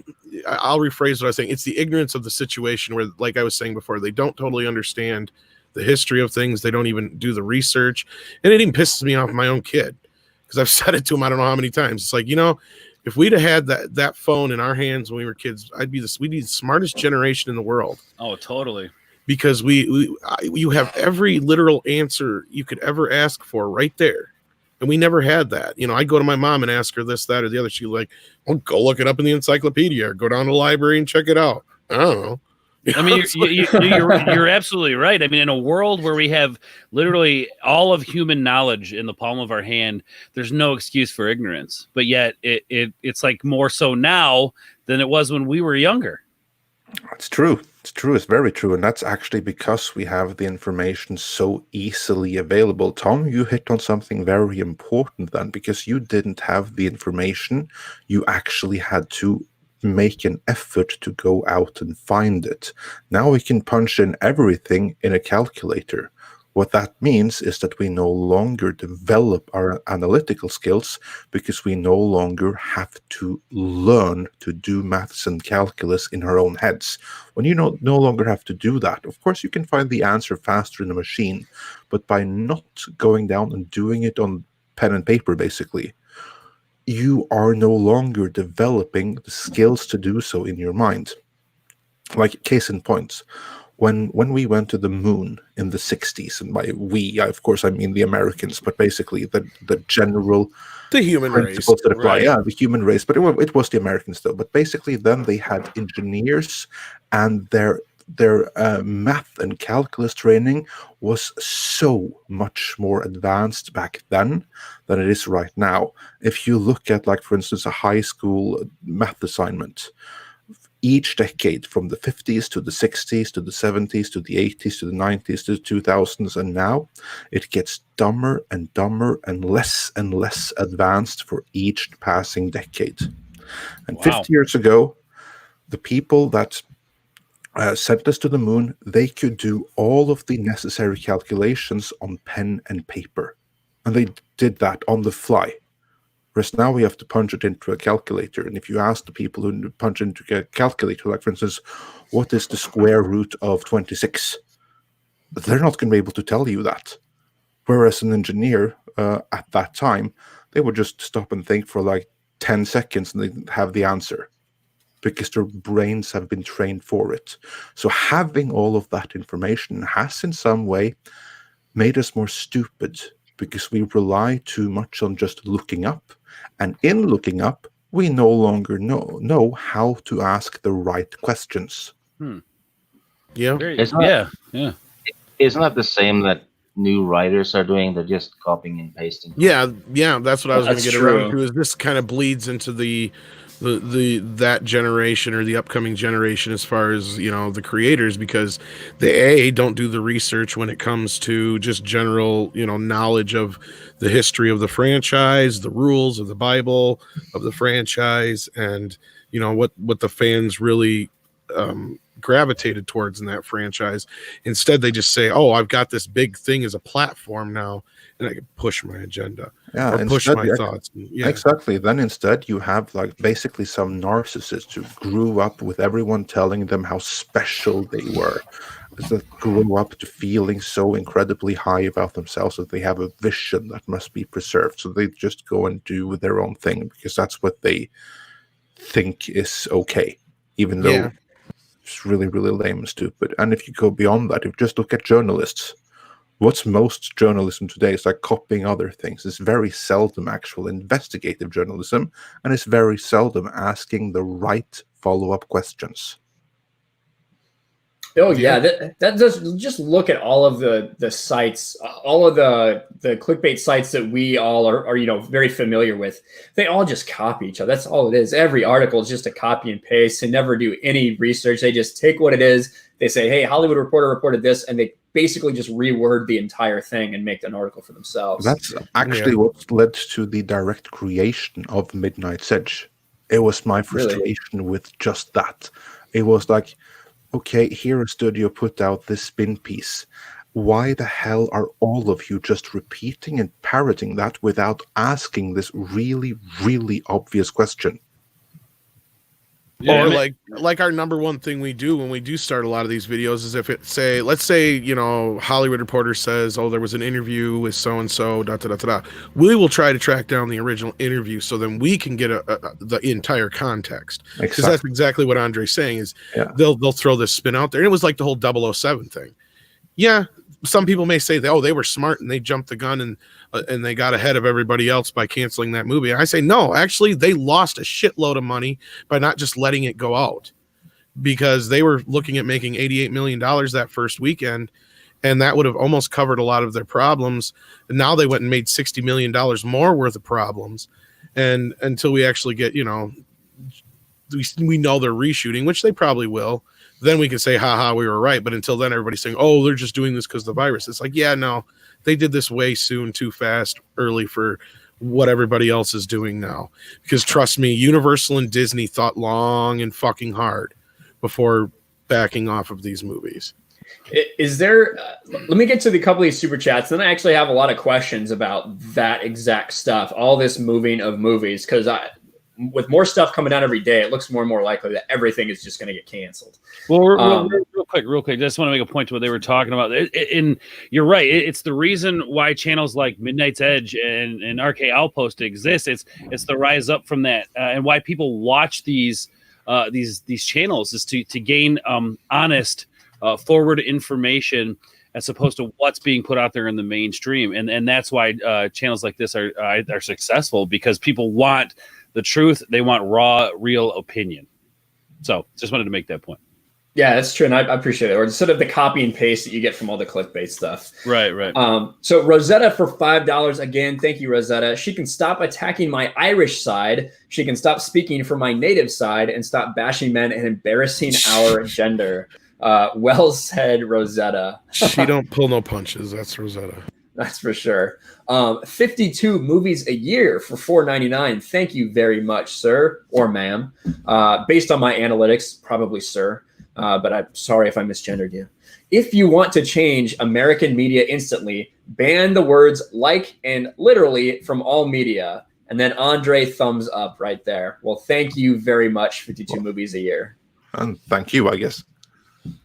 I'll rephrase what I was saying. It's the ignorance of the situation where, like I was saying before, they don't totally understand the history of things. They don't even do the research. And it even pisses me off my own kid, because I've said it to him I don't know how many times. It's like, you know, if we'd have had that phone in our hands when we were kids, we'd be the smartest generation in the world. Oh, totally. Because you have every literal answer you could ever ask for right there. And we never had that. You know, I go to my mom and ask her this, that, or the other. She's like, well, go look it up in the encyclopedia, or go down to the library and check it out. I don't know. I mean, you're absolutely right. I mean, in a world where we have literally all of human knowledge in the palm of our hand, there's no excuse for ignorance. But yet it's like more so now than it was when we were younger. It's true. It's true. It's very true. And that's actually because we have the information so easily available. Tom, you hit on something very important then, because you didn't have the information. You actually had to make an effort to go out and find it. Now we can punch in everything in a calculator. What that means is that we no longer develop our analytical skills, because we no longer have to learn to do maths and calculus in our own heads. When you no longer have to do that, of course you can find the answer faster in a machine, but by not going down and doing it on pen and paper, basically, you are no longer developing the skills to do so in your mind. Like, case in point, when we went to the moon in the 60s, and by we, of course, I mean the Americans, but basically the general the human race that apply. Right. Yeah, the human race, but it was the Americans though. But basically, then they had engineers, and their math and calculus training was so much more advanced back then than it is right now. If you look at, like, for instance, a high school math assignment, each decade from the 50s to the 60s to the 70s to the 80s to the 90s to the 2000s, and now it gets dumber and dumber and less advanced for each passing decade. And 50 years ago, the people that sent us to the moon, they could do all of the necessary calculations on pen and paper, and they did that on the fly. Whereas now we have to punch it into a calculator. And if you ask the people who punch into a calculator, like, for instance, what is the square root of 26? They're not going to be able to tell you that. Whereas an engineer at that time, they would just stop and think for like 10 seconds and they'd have the answer, because their brains have been trained for it. So having all of that information has in some way made us more stupid, because we rely too much on just looking up. And in looking up, we no longer know how to ask the right questions. Yeah. It's not, Isn't that the same that new writers are doing? They're just copying and pasting. Yeah, that's what I was going to That's get around true. to. Is this kind of bleeds into the that generation or the upcoming generation as far as, you know, the creators, because they don't do the research when it comes to just general, you know, knowledge of the history of the franchise, the rules of the Bible of the franchise, and, you know, what the fans really gravitated towards in that franchise. Instead, they just say, "Oh, I've got this big thing as a platform now, and I can push my agenda or push my thoughts." Yeah, exactly. Then instead, you have like basically some narcissists who grew up with everyone telling them how special they were, that grew up to feeling so incredibly high about themselves that they have a vision that must be preserved. So they just go and do their own thing because that's what they think is okay, even though it's really, really lame and stupid. And if you go beyond that, if you just look at journalists, what's most journalism today is like copying other things. It's very seldom actual investigative journalism, and it's very seldom asking the right follow-up questions. Oh yeah, that does. Just look at all of the sites, all of the clickbait sites that we all are, you know, very familiar with. They all just copy each other. That's all it is. Every article is just a copy and paste. They never do any research. They just take what it is. They say, "Hey, Hollywood Reporter reported this," and they basically just reword the entire thing and make an article for themselves. That's actually what led to the direct creation of Midnight's Edge. It was my frustration with just that. It was like, okay, here a studio put out this spin piece. Why the hell are all of you just repeating and parroting that without asking this really, really obvious question? Yeah, or like our number one thing we do when we do start a lot of these videos is if let's say, you know, Hollywood Reporter says, "Oh, there was an interview with so-and-so, we will try to track down the original interview so then we can get the entire context. Because that's exactly what Andre's saying is they'll throw this spin out there. And it was like the whole 007 thing. Yeah, some people may say that, they were smart and they jumped the gun and they got ahead of everybody else by canceling that movie. I say, no, actually, they lost a shitload of money by not just letting it go out, because they were looking at making $88 million that first weekend, and that would have almost covered a lot of their problems. And now they went and made $60 million more worth of problems. And until we actually get, you know, we know they're reshooting, which they probably will, then we can say, haha, we were right. But until then, everybody's saying, oh, they're just doing this because of the virus. It's like, yeah, no, they did this way soon, too fast, early for what everybody else is doing now. Because trust me, Universal and Disney thought long and fucking hard before backing off of these movies. Is there, let me get to the couple of these super chats. Then I actually have a lot of questions about that exact stuff, all this moving of movies, because with more stuff coming out every day, it looks more and more likely that everything is just going to get canceled. Well, real quick, just want to make a point to what they were talking about. And you're right. It's the reason why channels like Midnight's Edge and RK Outpost exist. It's the rise up from that, and why people watch these channels is to gain honest, forward information as opposed to what's being put out there in the mainstream. And that's why channels like this are successful, because people want the truth. They want raw, real opinion. So just wanted to make that point. Yeah, that's true. And I appreciate it. Or instead of the copy and paste that you get from all the clickbait stuff. Right. So Rosetta for $5. Again, thank you, Rosetta. She can stop attacking my Irish side. She can stop speaking for my native side and stop bashing men and embarrassing our gender. Well said, Rosetta. She don't pull no punches. That's Rosetta. That's for sure. 52 movies a year for $4.99. Thank you very much, sir or ma'am. Based on my analytics, probably sir. But I'm sorry if I misgendered you. If you want to change American media instantly, ban the words like and literally from all media. And then Andre thumbs up right there. Well, thank you very much, 52 movies a year. And thank you, I guess.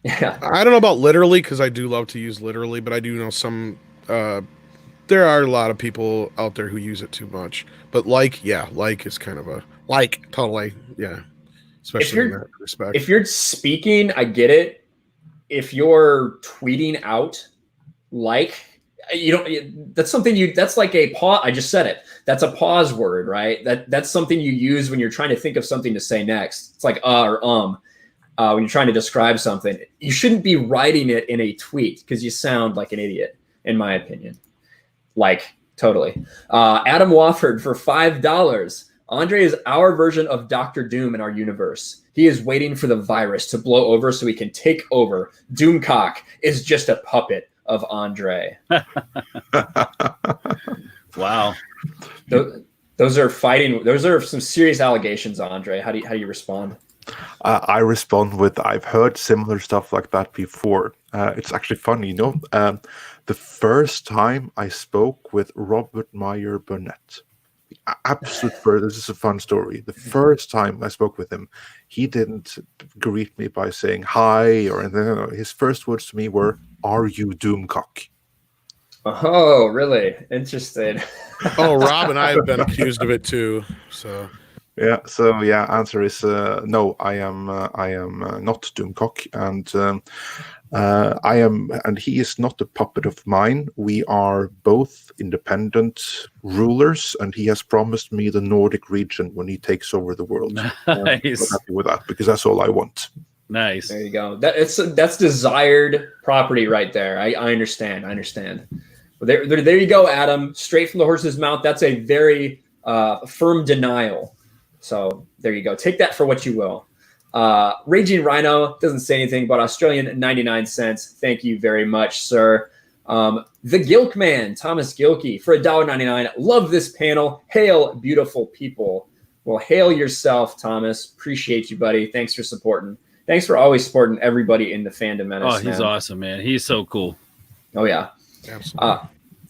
Yeah. I don't know about literally, because I do love to use literally, but I do know some... there are a lot of people out there who use it too much. But like is kind of a... Like, totally, yeah. Especially in that respect. If you're speaking, I get it. If you're tweeting out, like, You don't. That's something you. That's like a pause. I just said it. That's a pause word, right? That's something you use when you're trying to think of something to say next. It's like or when you're trying to describe something. You shouldn't be writing it in a tweet because you sound like an idiot, in my opinion. Like totally. Adam Wofford for $5. Andre is our version of Doctor Doom in our universe. He is waiting for the virus to blow over so he can take over. Doomcock is just a puppet of Andre. Wow. Those are fighting. Those are some serious allegations, Andre. How do you respond? I respond with, I've heard similar stuff like that before. It's actually funny, you know. The first time I spoke with Robert Meyer Burnett, absolute first, this is a fun story. The first time I spoke with him, he didn't greet me by saying hi or anything. No. His first words to me were, "Are you Doomcock?" Oh, really? Interesting. Oh, Rob and I have been accused of it too. So answer is no. I am not Doomcock, and I am, and he is not a puppet of mine. We are both independent rulers, and he has promised me the Nordic region when he takes over the world. Nice. I'm happy with that because that's all I want. Nice. There you go. That's desired property right there. I understand. Well, there you go, Adam. Straight from the horse's mouth. That's a very firm denial. So there you go. Take that for what you will. Raging Rhino doesn't say anything about Australian 99 cents. Thank you very much, sir. The Gilk Man, Thomas Gilkey, for $1.99. Love this panel. Hail, beautiful people. Well, hail yourself, Thomas. Appreciate you, buddy. Thanks for supporting. Thanks for always supporting everybody in the Fandom Menace. Oh, he's awesome, man. He's so cool. Oh, yeah. absolutely.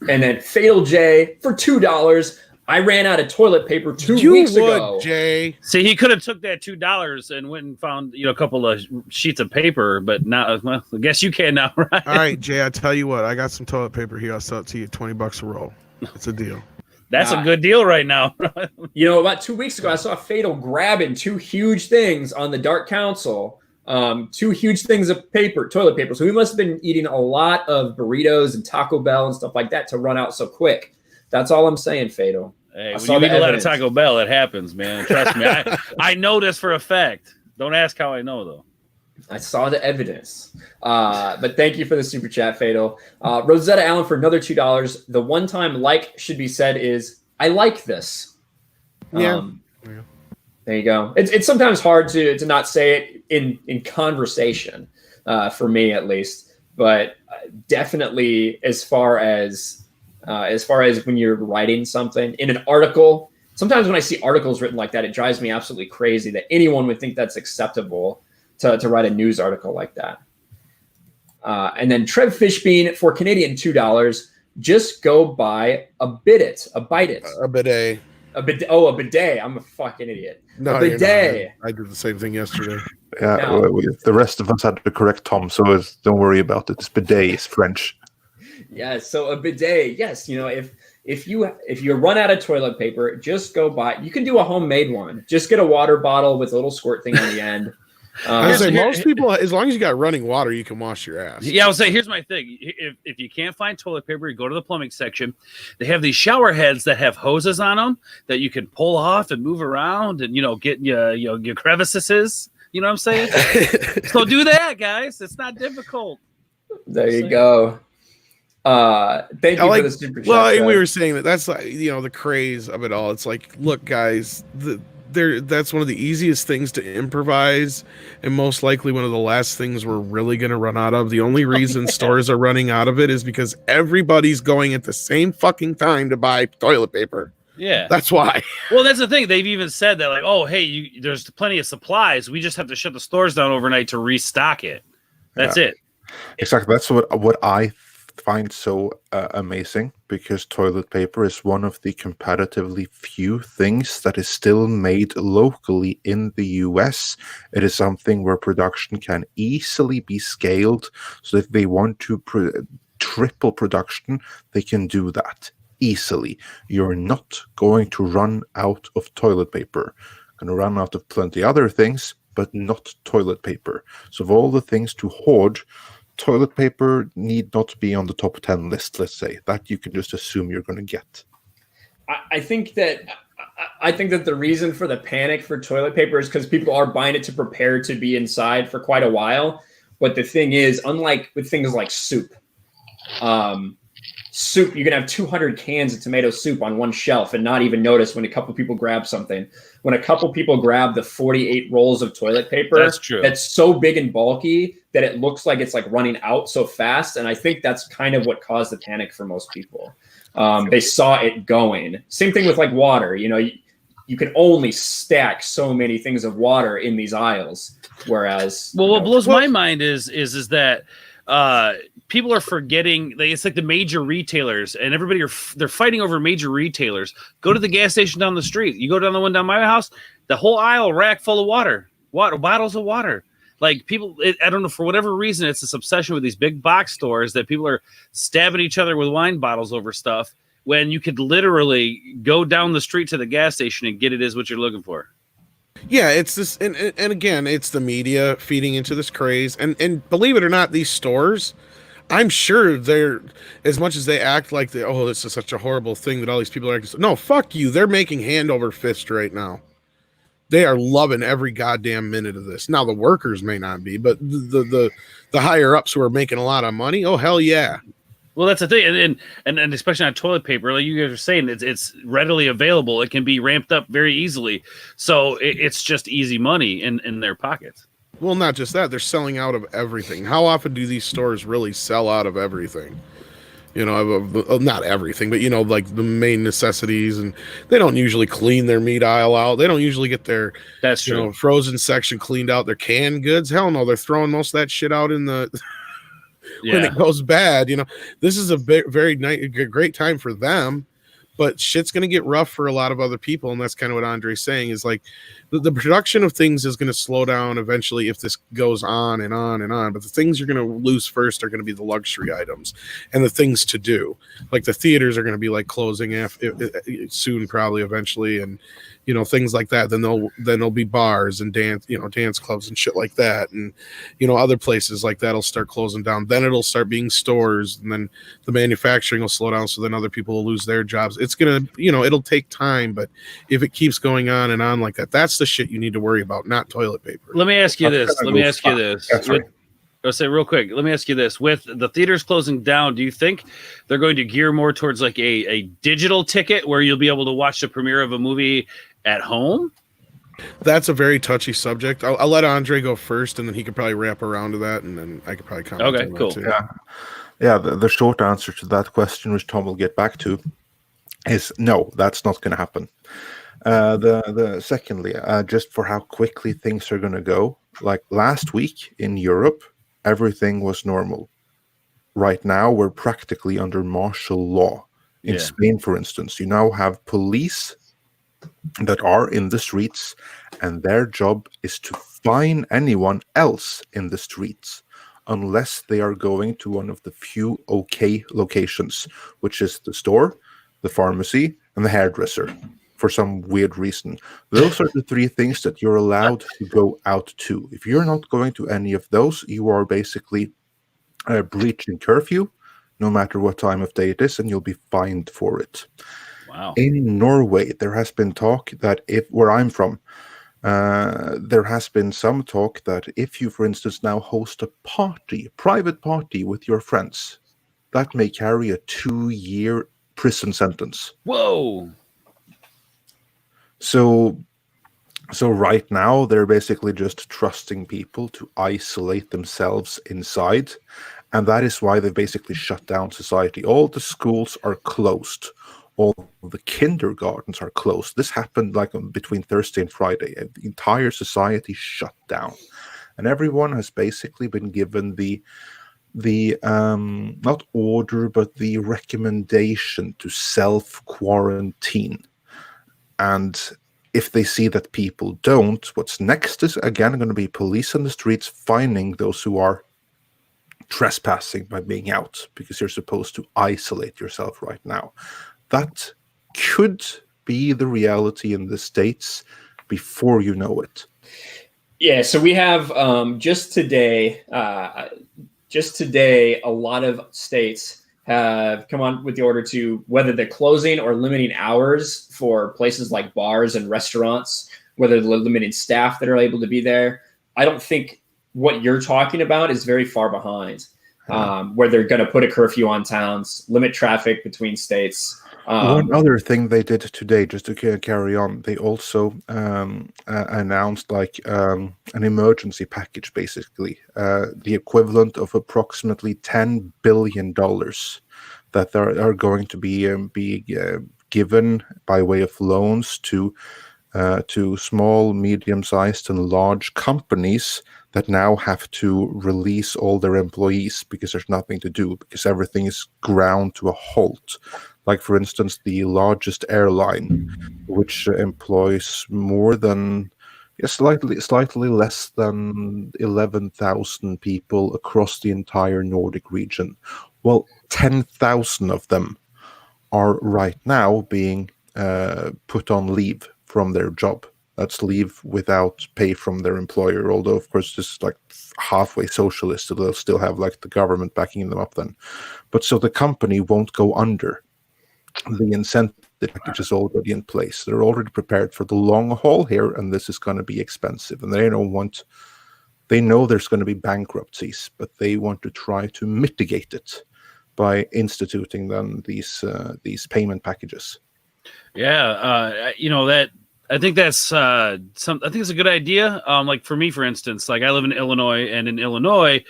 And then Fatal J for $2. I ran out of toilet paper 2 weeks ago. Jay. See, he could have took that $2 and went and found a couple of sheets of paper, but now, well, I guess you can now, right? All right, Jay. I tell you what, I got some toilet paper here. I'll sell it to you, $20 a roll. It's a deal. That's a good deal right now. About 2 weeks ago, I saw Fatal grabbing 2 huge things on the Dark Council. 2 huge things of toilet paper. So we must have been eating a lot of burritos and Taco Bell and stuff like that to run out so quick. That's all I'm saying, Fatal. Hey, when you eat a lot of Taco Bell, it happens, man. Trust me. I know this for a fact. Don't ask how I know, though. I saw the evidence. But thank you for the super chat, Fatal. Rosetta Allen for another $2. The one time should be said is, I like this. Yeah. There you go. It's sometimes hard to not say it in conversation, for me at least. But definitely as far as when you're writing something in an article, sometimes when I see articles written like that, it drives me absolutely crazy that anyone would think that's acceptable to write a news article like that. And then Trev Fishbean for Canadian $2. Just go buy a bidet. A bidet. A bidet. I'm a fucking idiot. No, a bidet. I did the same thing yesterday. Yeah, No. The rest of us had to correct Tom, so don't worry about it. It's bidet is French. Yeah, so a bidet. Yes, if you run out of toilet paper, just go buy. You can do a homemade one. Just get a water bottle with a little squirt thing on the end. I say most people, as long as you got running water, you can wash your ass. Yeah, I'll say, here's my thing. If you can't find toilet paper, you go to the plumbing section. They have these shower heads that have hoses on them that you can pull off and move around and, get your crevices. You know what I'm saying? So do that, guys. It's not difficult. There you go. Thank you for the super chat. Well, we were saying that's like, the craze of it all. It's like, look, guys, that's one of the easiest things to improvise, and most likely one of the last things we're really going to run out of. The only reason stores are running out of it is because everybody's going at the same fucking time to buy toilet paper. Yeah, that's why. Well, that's the thing. They've even said that, like, oh, hey, there's plenty of supplies. We just have to shut the stores down overnight to restock it. That's it. Exactly. That's what I find so amazing, because toilet paper is one of the comparatively few things that is still made locally in the US. It is something where production can easily be scaled, so if they want to triple production, they can do that easily. You're not going to run out of toilet paper. You're going to run out of plenty other things, but not toilet paper. So of all the things to hoard, toilet paper need not be on the top 10 list, let's say. That you can just assume you're going to get. I think that the reason for the panic for toilet paper is because people are buying it to prepare to be inside for quite a while. But the thing is, unlike with things like soup, you can have 200 cans of tomato soup on one shelf and not even notice when a couple people grab something. When a couple people grab the 48 rolls of toilet paper, that's true. That's so big and bulky that it looks like it's like running out so fast. And I think that's kind of what caused the panic for most people. They saw it going. Same thing with like water. You know, you can only stack so many things of water in these aisles. Whereas, what blows my mind is that people are forgetting. It's like the major retailers, and they're fighting over major retailers. Go to the gas station down the street. You go down the one down my house, the whole aisle rack full of water bottles of water. Like people, I don't know, for whatever reason, it's this obsession with these big box stores that people are stabbing each other with wine bottles over stuff when you could literally go down the street to the gas station and get it is what you're looking for. Yeah, it's this, and again, it's the media feeding into this craze, and believe it or not, these stores, I'm sure they're, as much as they act like this is such a horrible thing that all these people are acting, no, fuck you, they're making hand over fist right now. They are loving every goddamn minute of this. Now the workers may not be, but the higher ups who are making a lot of money, oh hell yeah. Well, that's the thing, and especially on toilet paper, like you guys are saying, it's readily available. It can be ramped up very easily, so it's just easy money in their pockets. Well, not just that, they're selling out of everything. How often do these stores really sell out of everything? You know, not everything, but, you know, like the main necessities, and they don't usually clean their meat aisle out. They don't usually get their frozen section cleaned out, their canned goods. Hell no, they're throwing most of that shit out in the when it goes bad. You know, this is a very great time for them, but shit's going to get rough for a lot of other people. And that's kind of what Andre's saying is like the production of things is going to slow down eventually if this goes on and on and on. But the things you're going to lose first are going to be the luxury items and the things to do. Like the theaters are going to be like closing soon, probably eventually. And, you know, things like that. Then there'll be bars and dance clubs and shit like that. And, you know, other places like that'll start closing down. Then it'll start being stores, and then the manufacturing will slow down. So then other people will lose their jobs. It's going to, you know, it'll take time, but if it keeps going on and on like that, that's the shit you need to worry about, not toilet paper. Let me ask you this. I'll say real quick. Let me ask you this. With the theaters closing down, do you think they're going to gear more towards like a digital ticket where you'll be able to watch the premiere of a movie at home? That's a very touchy subject. I'll let Andre go first, and then he could probably wrap around to that, and then I could probably comment. Okay, cool. Too. Yeah. The short answer to that question, which Tom will get back to, is no. That's not going to happen. Secondly, just for how quickly things are going to go. Like last week in Europe, everything was normal. Right now, we're practically under martial law. In Spain, for instance, you now have police that are in the streets, and their job is to fine anyone else in the streets unless they are going to one of the few okay locations, which is the store, the pharmacy, and the hairdresser. For some weird reason, those are the three things that you're allowed to go out to. If you're not going to any of those, you are basically breaching curfew, no matter what time of day it is, and you'll be fined for it. Wow. In Norway, there has been talk that where I'm from, there has been some talk that if you, for instance, now host a private party with your friends, that may carry a 2-year prison sentence. Whoa. So right now, they're basically just trusting people to isolate themselves inside. And that is why they've basically shut down society. All the schools are closed. All the kindergartens are closed. This happened like between Thursday and Friday. And the entire society shut down. And everyone has basically been given the not order, but the recommendation to self-quarantine. And if they see that people don't, what's next is again going to be police on the streets fining those who are trespassing by being out, because you're supposed to isolate yourself right now. That could be the reality in the States before you know it. Yeah, so we have just today, just today, a lot of states have come on with the order to whether they're closing or limiting hours for places like bars and restaurants, whether they're limiting staff that are able to be there. I don't think what you're talking about is very far behind, where they're going to put a curfew on towns, limit traffic between states. One other thing they did today, just to carry on, they also announced like an emergency package, basically the equivalent of approximately $10 billion that are going to be given by way of loans to small, medium-sized, and large companies that now have to release all their employees because there's nothing to do, because everything is ground to a halt. Like, for instance, the largest airline, which employs more than slightly less than 11,000 people across the entire Nordic region. Well, 10,000 of them are right now being put on leave from their job. That's leave without pay from their employer, although, of course, this is like halfway socialist, so they'll still have like the government backing them up then. But so the company won't go under. The incentive package is already in place. They're already prepared for the long haul here, and this is going to be expensive. And they know there's going to be bankruptcies, but they want to try to mitigate it by instituting then these payment packages. Yeah, that I think that's I think it's a good idea. Like for me, for instance, like I live in Illinois, and in Illinois,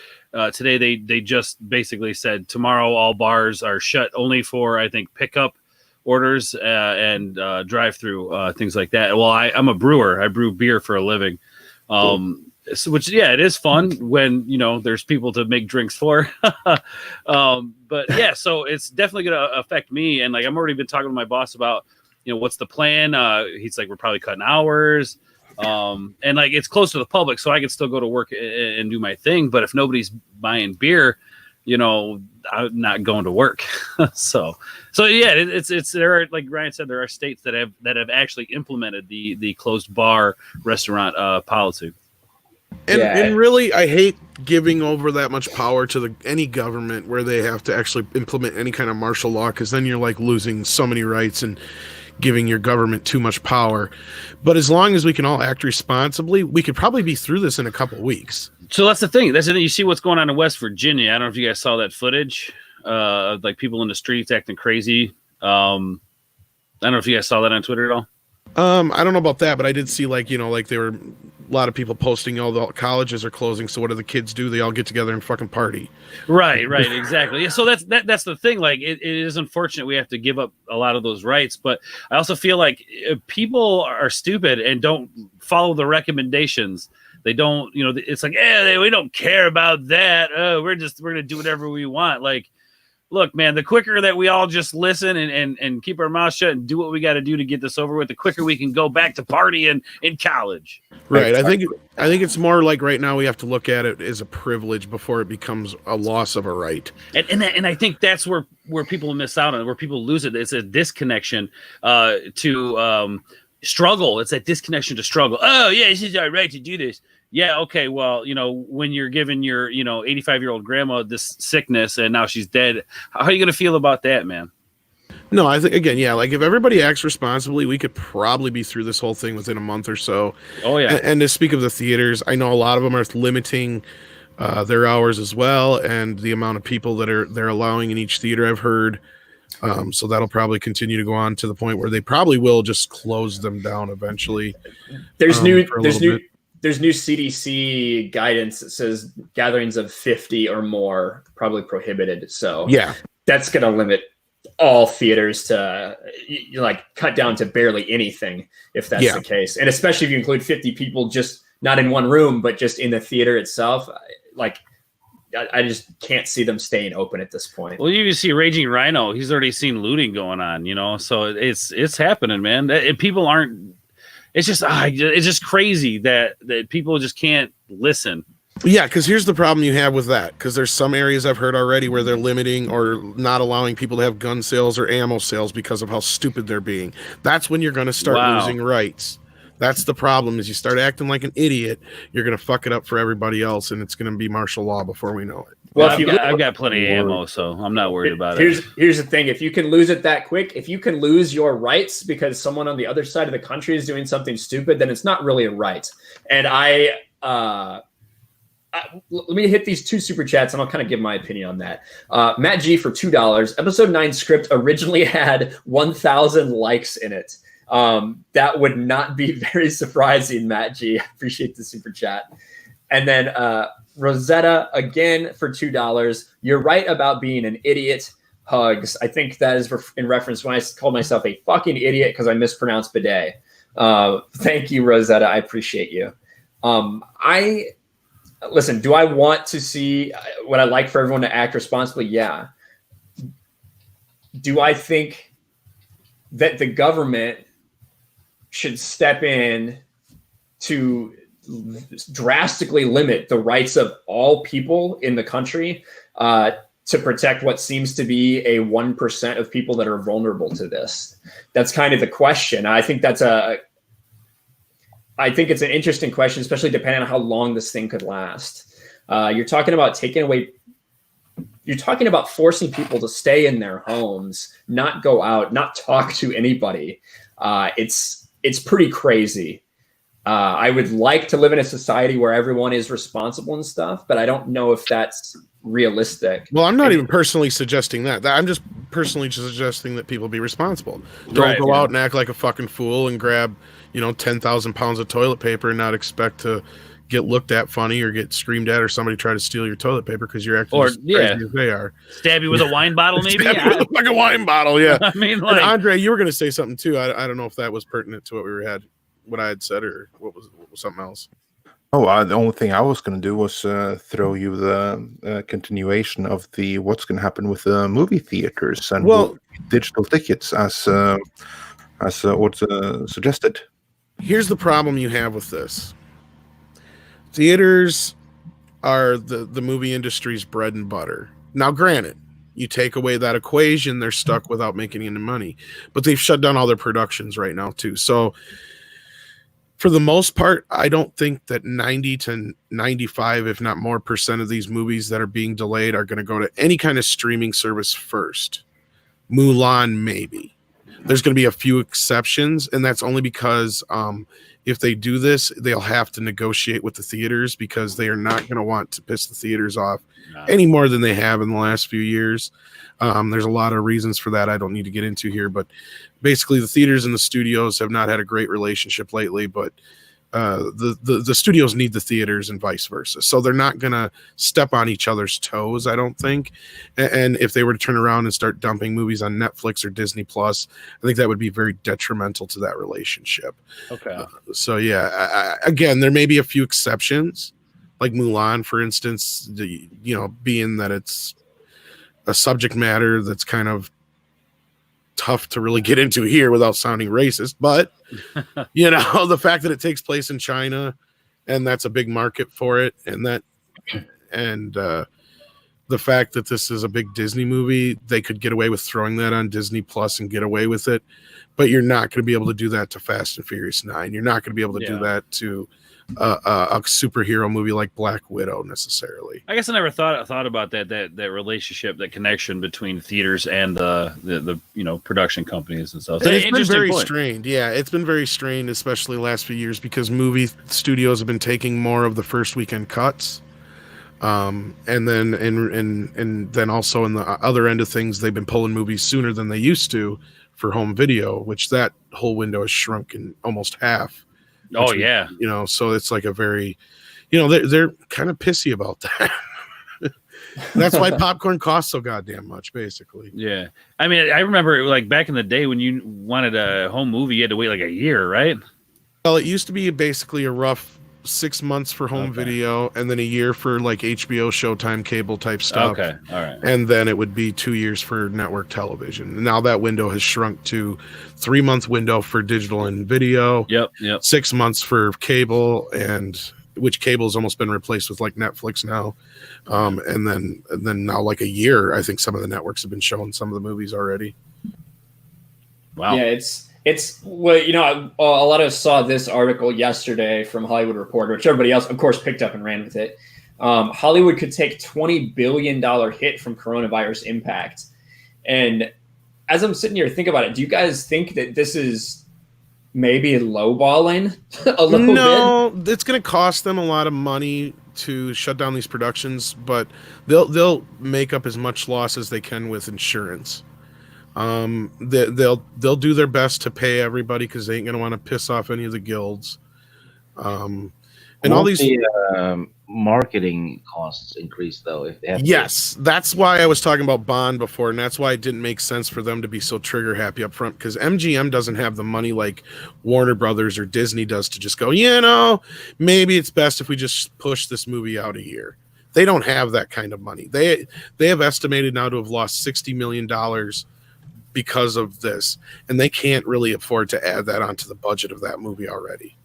today they just basically said tomorrow all bars are shut only for, I think, pickup orders and drive-through things like that. Well, I'm a brewer. I brew beer for a living. Which it is fun when there's people to make drinks for. But yeah, so it's definitely going to affect me. And like I've already been talking to my boss about what's the plan. He's like, we're probably cutting hours. And like it's close to the public, so I can still go to work and do my thing. But if nobody's buying beer, I'm not going to work. so yeah, it's there are, like Ryan said, there are states that have actually implemented the closed bar restaurant policy. And really, I hate giving over that much power to any government where they have to actually implement any kind of martial law, because then you're like losing so many rights and giving your government too much power. But as long as we can all act responsibly, we could probably be through this in a couple of weeks. So that's the thing. You see what's going on in West Virginia. I don't know if you guys saw that footage, like people in the streets acting crazy. I don't know if you guys saw that on Twitter at all. I don't know about that, but I did see like there were a lot of people posting, the colleges are closing, so what do the kids do? They all get together and fucking party. Right, exactly. Yeah, so that's the thing. Like it is unfortunate we have to give up a lot of those rights, but I also feel like people are stupid and don't follow the recommendations. They don't, it's like, we don't care about that. We're gonna do whatever we want. Like, look, man, the quicker that we all just listen and keep our mouth shut and do what we got to do to get this over with, the quicker we can go back to partying in college. Right. I think it's more like right now we have to look at it as a privilege before it becomes a loss of a right. And I think that's where people miss out on, where people lose it. It's a disconnection to struggle. It's that disconnection to struggle. Oh yeah, this is our right to do this. Yeah, okay, well, when you're giving your, 85-year-old grandma this sickness and now she's dead, how are you going to feel about that, man? No, I think, again, yeah, like if everybody acts responsibly, we could probably be through this whole thing within a month or so. Oh, yeah. And to speak of the theaters, I know a lot of them are limiting their hours as well, and the amount of people that they're allowing in each theater, I've heard. So that'll probably continue to go on to the point where they probably will just close them down eventually. There's new CDC guidance that says gatherings of 50 or more probably prohibited. So yeah, that's going to limit all theaters to cut down to barely anything if that's the case. And especially if you include 50 people, just not in one room, but just in the theater itself. Like I just can't see them staying open at this point. Well, you see Raging Rhino, he's already seen looting going on, so it's happening, man. People aren't. It's just crazy that people just can't listen. Yeah, because here's the problem you have with that. Because there's some areas I've heard already where they're limiting or not allowing people to have gun sales or ammo sales because of how stupid they're being. That's when you're going to start losing rights. That's the problem. Is you start acting like an idiot, you're gonna fuck it up for everybody else, and it's gonna be martial law before we know it. Well, I've got plenty of ammo, so I'm not worried about it. Here's the thing: if you can lose it that quick, if you can lose your rights because someone on the other side of the country is doing something stupid, then it's not really a right. And let me hit these 2 super chats, and I'll kind of give my opinion on that. Matt G for $2. Episode 9 script originally had 1,000 likes in it. That would not be very surprising, Matt G. I appreciate the super chat. And then Rosetta again for $2. You're right about being an idiot. Hugs. I think that is in reference when I called myself a fucking idiot because I mispronounced bidet. Thank you, Rosetta. I appreciate you. Listen, do I want to see what I like for everyone to act responsibly? Yeah. Do I think that the government should step in to drastically limit the rights of all people in the country to protect what seems to be a 1% of people that are vulnerable to this? That's kind of the question. I think it's an interesting question, especially depending on how long this thing could last. You're talking about forcing people to stay in their homes, not go out, not talk to anybody. It's pretty crazy. I would like to live in a society where everyone is responsible and stuff, but I don't know if that's realistic. Well, I'm not even personally suggesting that. I'm just personally suggesting that people be responsible. Don't go out and act like a fucking fool and grab, 10,000 pounds of toilet paper and not expect to get looked at funny or get screamed at or somebody try to steal your toilet paper because you're acting as crazy as they are. Stab you with a wine bottle, maybe? Stab you with a fucking wine bottle, yeah. I mean, and Andre, you were going to say something too. I don't know if that was pertinent to what I had said, or what was something else. Oh, the only thing I was going to do was throw you the continuation of the what's going to happen with the movie theaters and digital tickets as what's suggested. Here's the problem you have with this. Theaters are the movie industry's bread and butter. Now, granted, you take away that equation, they're stuck without making any money. But they've shut down all their productions right now, too. So, for the most part, I don't think that 90 to 95, if not more, % of these movies that are being delayed are going to go to any kind of streaming service first. Mulan, maybe. There's going to be a few exceptions, and that's only because if they do this, they'll have to negotiate with the theaters because they are not going to want to piss the theaters off any more than they have in the last few years. There's a lot of reasons for that I don't need to get into here, but basically the theaters and the studios have not had a great relationship lately, but the studios need the theaters and vice versa. So they're not going to step on each other's toes, I don't think. And if they were to turn around and start dumping movies on Netflix or Disney Plus, I think that would be very detrimental to that relationship. Okay. So yeah, again, there may be a few exceptions, like Mulan, for instance, being that it's a subject matter that's kind of tough to really get into here without sounding racist, but the fact that it takes place in China and that's a big market for it, and the fact that this is a big Disney movie, they could get away with throwing that on Disney Plus and get away with it, but you're not going to be able to do that to Fast and Furious 9. You're not going to be able to do that to a superhero movie like Black Widow necessarily. I guess I never thought about that relationship, that connection between theaters and the production companies and stuff. It's been very strained. Yeah, it's been very strained, especially the last few years, because movie studios have been taking more of the first weekend cuts. And then also in the other end of things, they've been pulling movies sooner than they used to for home video, which that whole window has shrunk in almost half. Oh yeah. So it's like a very, they're kind of pissy about that. That's why popcorn costs so goddamn much, basically. Yeah. I mean, I remember like back in the day when you wanted a home movie, you had to wait like a year, right? Well, it used to be basically a rough 6 months for home video and then a year for like HBO, Showtime, cable type stuff. Okay. All right. And then it would be 2 years for network television. And now that window has shrunk to 3-month window for digital and video. Yep. 6 months for cable, and which cable has almost been replaced with like Netflix now. And then now like a year, I think some of the networks have been showing some of the movies already. Wow. Yeah, It's well, a lot of us saw this article yesterday from Hollywood Reporter, which everybody else, of course, picked up and ran with it. Hollywood could take $20 billion hit from coronavirus impact. And as I'm sitting here thinking about it, do you guys think that this is maybe lowballing a little bit? No, it's going to cost them a lot of money to shut down these productions, but they'll make up as much loss as they can with insurance. They'll do their best to pay everybody because they ain't going to want to piss off any of the guilds. And all these marketing costs increase though if they have yes, that's why I was talking about Bond before, and that's why it didn't make sense for them to be so trigger happy up front, because MGM doesn't have the money like Warner Brothers or Disney does to just go, maybe it's best if we just push this movie out a year. They don't have that kind of money. They have estimated now to have lost $60 million because of this, and they can't really afford to add that onto the budget of that movie already.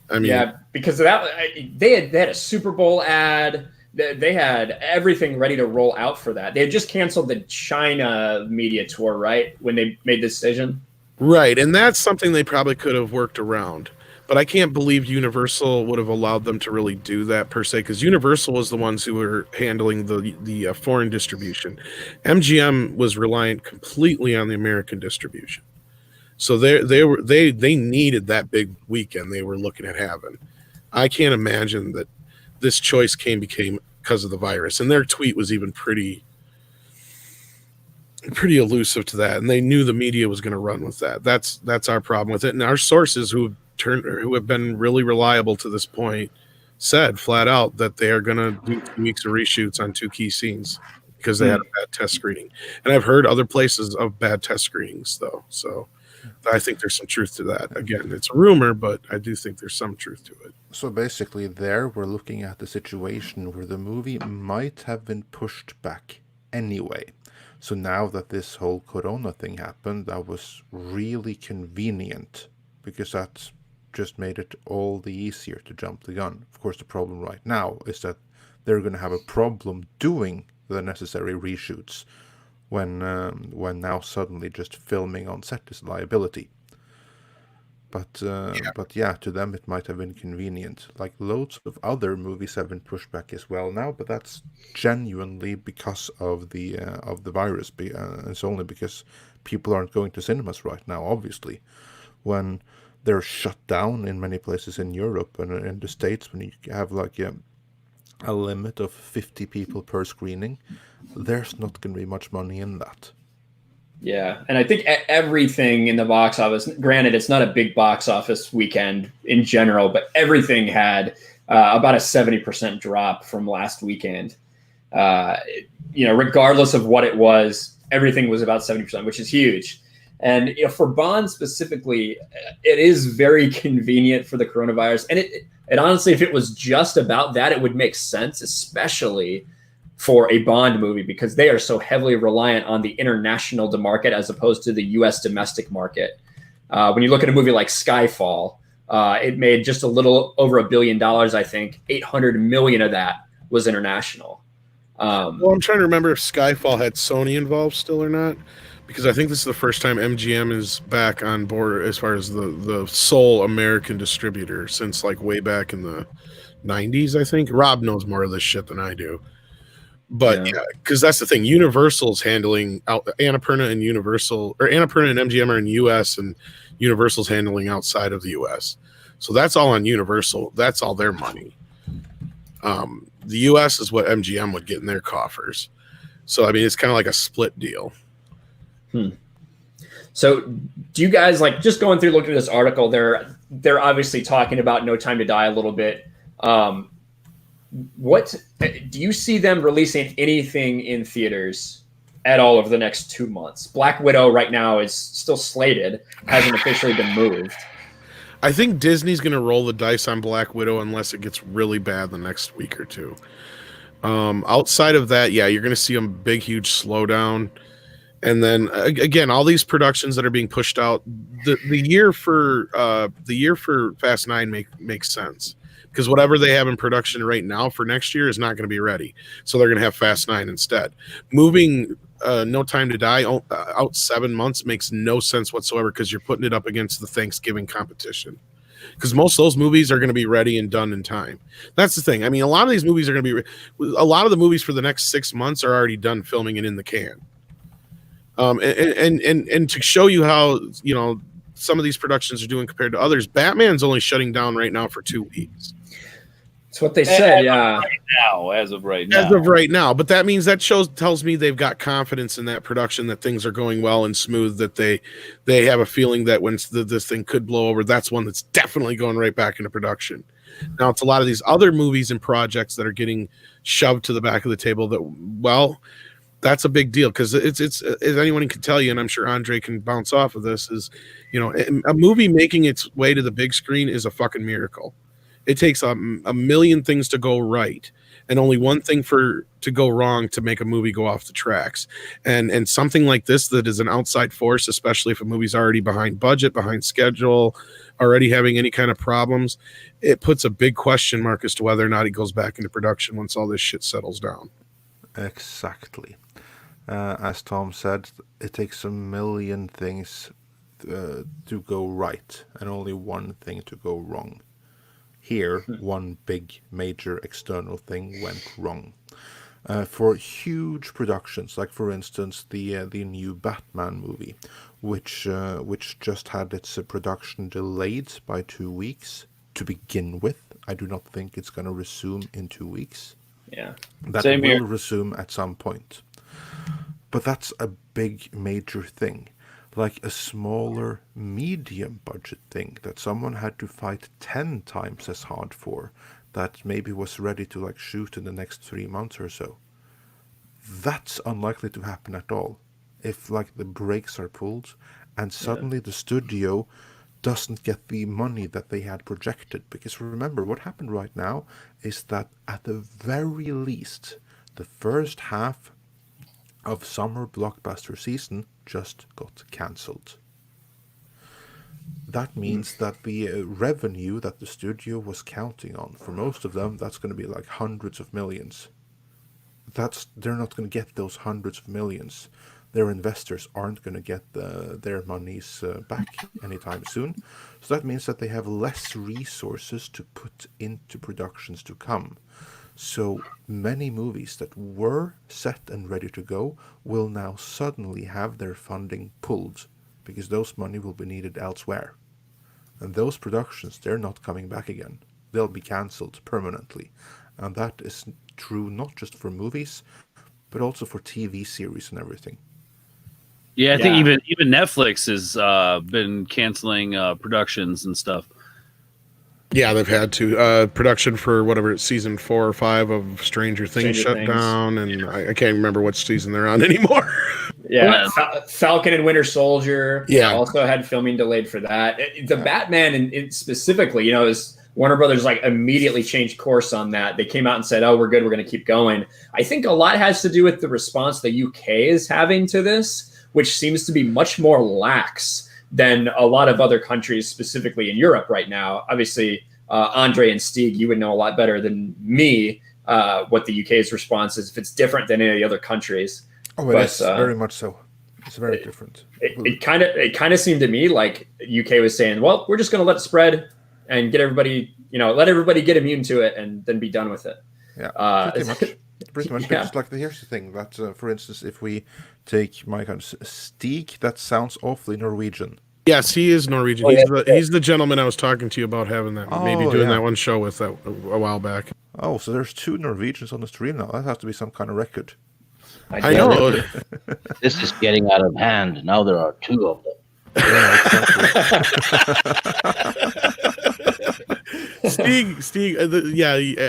I mean, yeah, because of that, they had a Super Bowl ad. They had everything ready to roll out for that. They had just canceled the China media tour, right, when they made the decision. Right, and that's something they probably could have worked around. But I can't believe Universal would have allowed them to really do that per se, because Universal was the ones who were handling the foreign distribution. MGM was reliant completely on the American distribution. So they needed that big weekend they were looking at having. I can't imagine that this choice became because of the virus. And their tweet was even pretty elusive to that. And they knew the media was going to run with that. That's our problem with it. And our sources who have been really reliable to this point said flat out that they are going to do 2 weeks of reshoots on 2 key scenes because they had a bad test screening. And I've heard other places of bad test screenings though. So I think there's some truth to that. Again, it's a rumor, but I do think there's some truth to it. So basically there we're looking at the situation where the movie might have been pushed back anyway. So now that this whole corona thing happened, that was really convenient because that just made it all the easier to jump the gun. Of course, the problem right now is that they're going to have a problem doing the necessary reshoots when now suddenly just filming on set is a liability. But to them it might have been convenient. Like loads of other movies have been pushed back as well now, but that's genuinely because of the virus. It's only because people aren't going to cinemas right now, obviously. When they're shut down in many places in Europe and in the States, when you have like a limit of 50 people per screening, there's not going to be much money in that. Yeah, and I think everything in the box office, granted, it's not a big box office weekend in general, but everything had about a 70% drop from last weekend. Regardless of what it was, everything was about 70%, which is huge. And for Bond specifically, it is very convenient for the coronavirus. And it honestly, if it was just about that, it would make sense, especially for a Bond movie, because they are so heavily reliant on the international market as opposed to the U.S. domestic market. When you look at a movie like Skyfall, it made just a little over $1 billion, I think. 800 million of that was international. Well, I'm trying to remember if Skyfall had Sony involved still or not, because I think this is the first time MGM is back on board as far as the sole American distributor since like way back in the 90s, I think. Rob knows more of this shit than I do. But yeah, because that's the thing. Universal's handling out Annapurna and Universal, or Annapurna and MGM are in US, and Universal's handling outside of the US. So that's all on Universal. That's all their money. The US is what MGM would get in their coffers. So I mean, it's kind of like a split deal. So do you guys, like, just going through looking at this article, they're obviously talking about No Time to Die a little bit. What do you see them releasing anything in theaters at all over the next 2 months? Black Widow right now is still slated, hasn't officially been moved. I think Disney's going to roll the dice on Black Widow unless it gets really bad the next week or two. Outside of that, yeah, you're going to see a big, huge slowdown. And then again, all these productions that are being pushed out, the year for Fast 9 makes sense, because whatever they have in production right now for next year is not going to be ready. So they're going to have Fast 9 instead. Moving No Time to Die out 7 months makes no sense whatsoever because you're putting it up against the Thanksgiving competition. Because most of those movies are going to be ready and done in time. That's the thing. I mean, a lot of these movies are going to be. A lot of the movies for the next 6 months are already done filming and in the can. And to show you how some of these productions are doing compared to others, Batman's only shutting down right now for 2 weeks. That's what they said. Yeah. As of right now. But that means tells me they've got confidence in that production, that things are going well and smooth, that they have a feeling that when this thing could blow over, that's one that's definitely going right back into production. Now it's a lot of these other movies and projects that are getting shoved to the back of the table that, well, that's a big deal because it's as anyone can tell you, and I'm sure Andre can bounce off of this, is a movie making its way to the big screen is a fucking miracle. It takes a million things to go right and only one thing to go wrong to make a movie go off the tracks. And something like this that is an outside force, especially if a movie's already behind budget, behind schedule, already having any kind of problems, it puts a big question mark as to whether or not it goes back into production once all this shit settles down. Exactly. As Tom said, it takes a million things to go right and only one thing to go wrong. Here, one big major external thing went wrong. For huge productions, like for instance the new Batman movie, which just had its production delayed by 2 weeks to begin with. I do not think it's going to resume in 2 weeks. Yeah, that Same will here. resume at some point. But that's a big major thing. Like a smaller, medium budget thing that someone had to fight 10 times as hard for, that maybe was ready to shoot in the next 3 months or so. That's unlikely to happen at all. If the brakes are pulled and suddenly the studio doesn't get the money that they had projected. Because remember, what happened right now is that at the very least, the first half of summer blockbuster season just got cancelled. That means that the revenue that the studio was counting on, for most of them, that's going to be hundreds of millions. They're not going to get those hundreds of millions. Their investors aren't going to get their monies back anytime soon. So that means that they have less resources to put into productions to come. So many movies that were set and ready to go will now suddenly have their funding pulled because those money will be needed elsewhere. And those productions, they're not coming back again. They'll be cancelled permanently. And that is true not just for movies, but also for TV series and everything. Yeah, I think even Netflix has been canceling productions and stuff. Yeah, they've had to. Production for whatever it's season 4 or 5 of Stranger Things shut down, and I can't remember what season they're on anymore. Yeah, Falcon and Winter Soldier. Yeah, also had filming delayed for that. Batman and specifically, is Warner Brothers immediately changed course on that. They came out and said, "Oh, we're good. We're going to keep going." I think a lot has to do with the response the UK is having to this, which seems to be much more lax than a lot of other countries, specifically in Europe right now. Obviously, Andre and Stieg, you would know a lot better than me what the UK's response is, if it's different than any of the other countries. Oh, it is very much so. It's very different. It kind of seemed to me like UK was saying, well, we're just going to let it spread and get everybody, let everybody get immune to it and then be done with it. Yeah, pretty much. Yeah. Because here's the thing that, for instance, if we take my kind of Stieg, that sounds awfully Norwegian. Yes, he is Norwegian. He's the gentleman I was talking to you about having that, that one show with that a while back. Oh, so there's 2 Norwegians on the stream now. That has to be some kind of record. I know. This is getting out of hand. Now there are 2 of them. Yeah, exactly. Steve,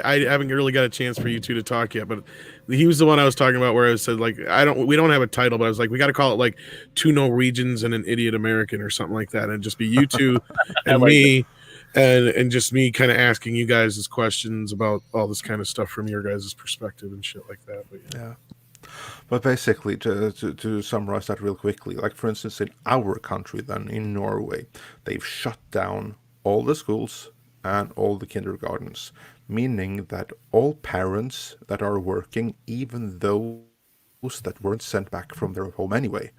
I haven't really got a chance for you two to talk yet, but he was the one I was talking about where I said we don't have a title, but I was like, we got to call it 2 Norwegians and an idiot American or something like that, and just be you two and me, and just me kind of asking you guys questions about all this kind of stuff from your guys' perspective and shit like that. But yeah. But basically, to summarize that real quickly, for instance, in our country, then in Norway, they've shut down all the schools and all the kindergartens, meaning that all parents that are working, even though that weren't sent back from their home anyway.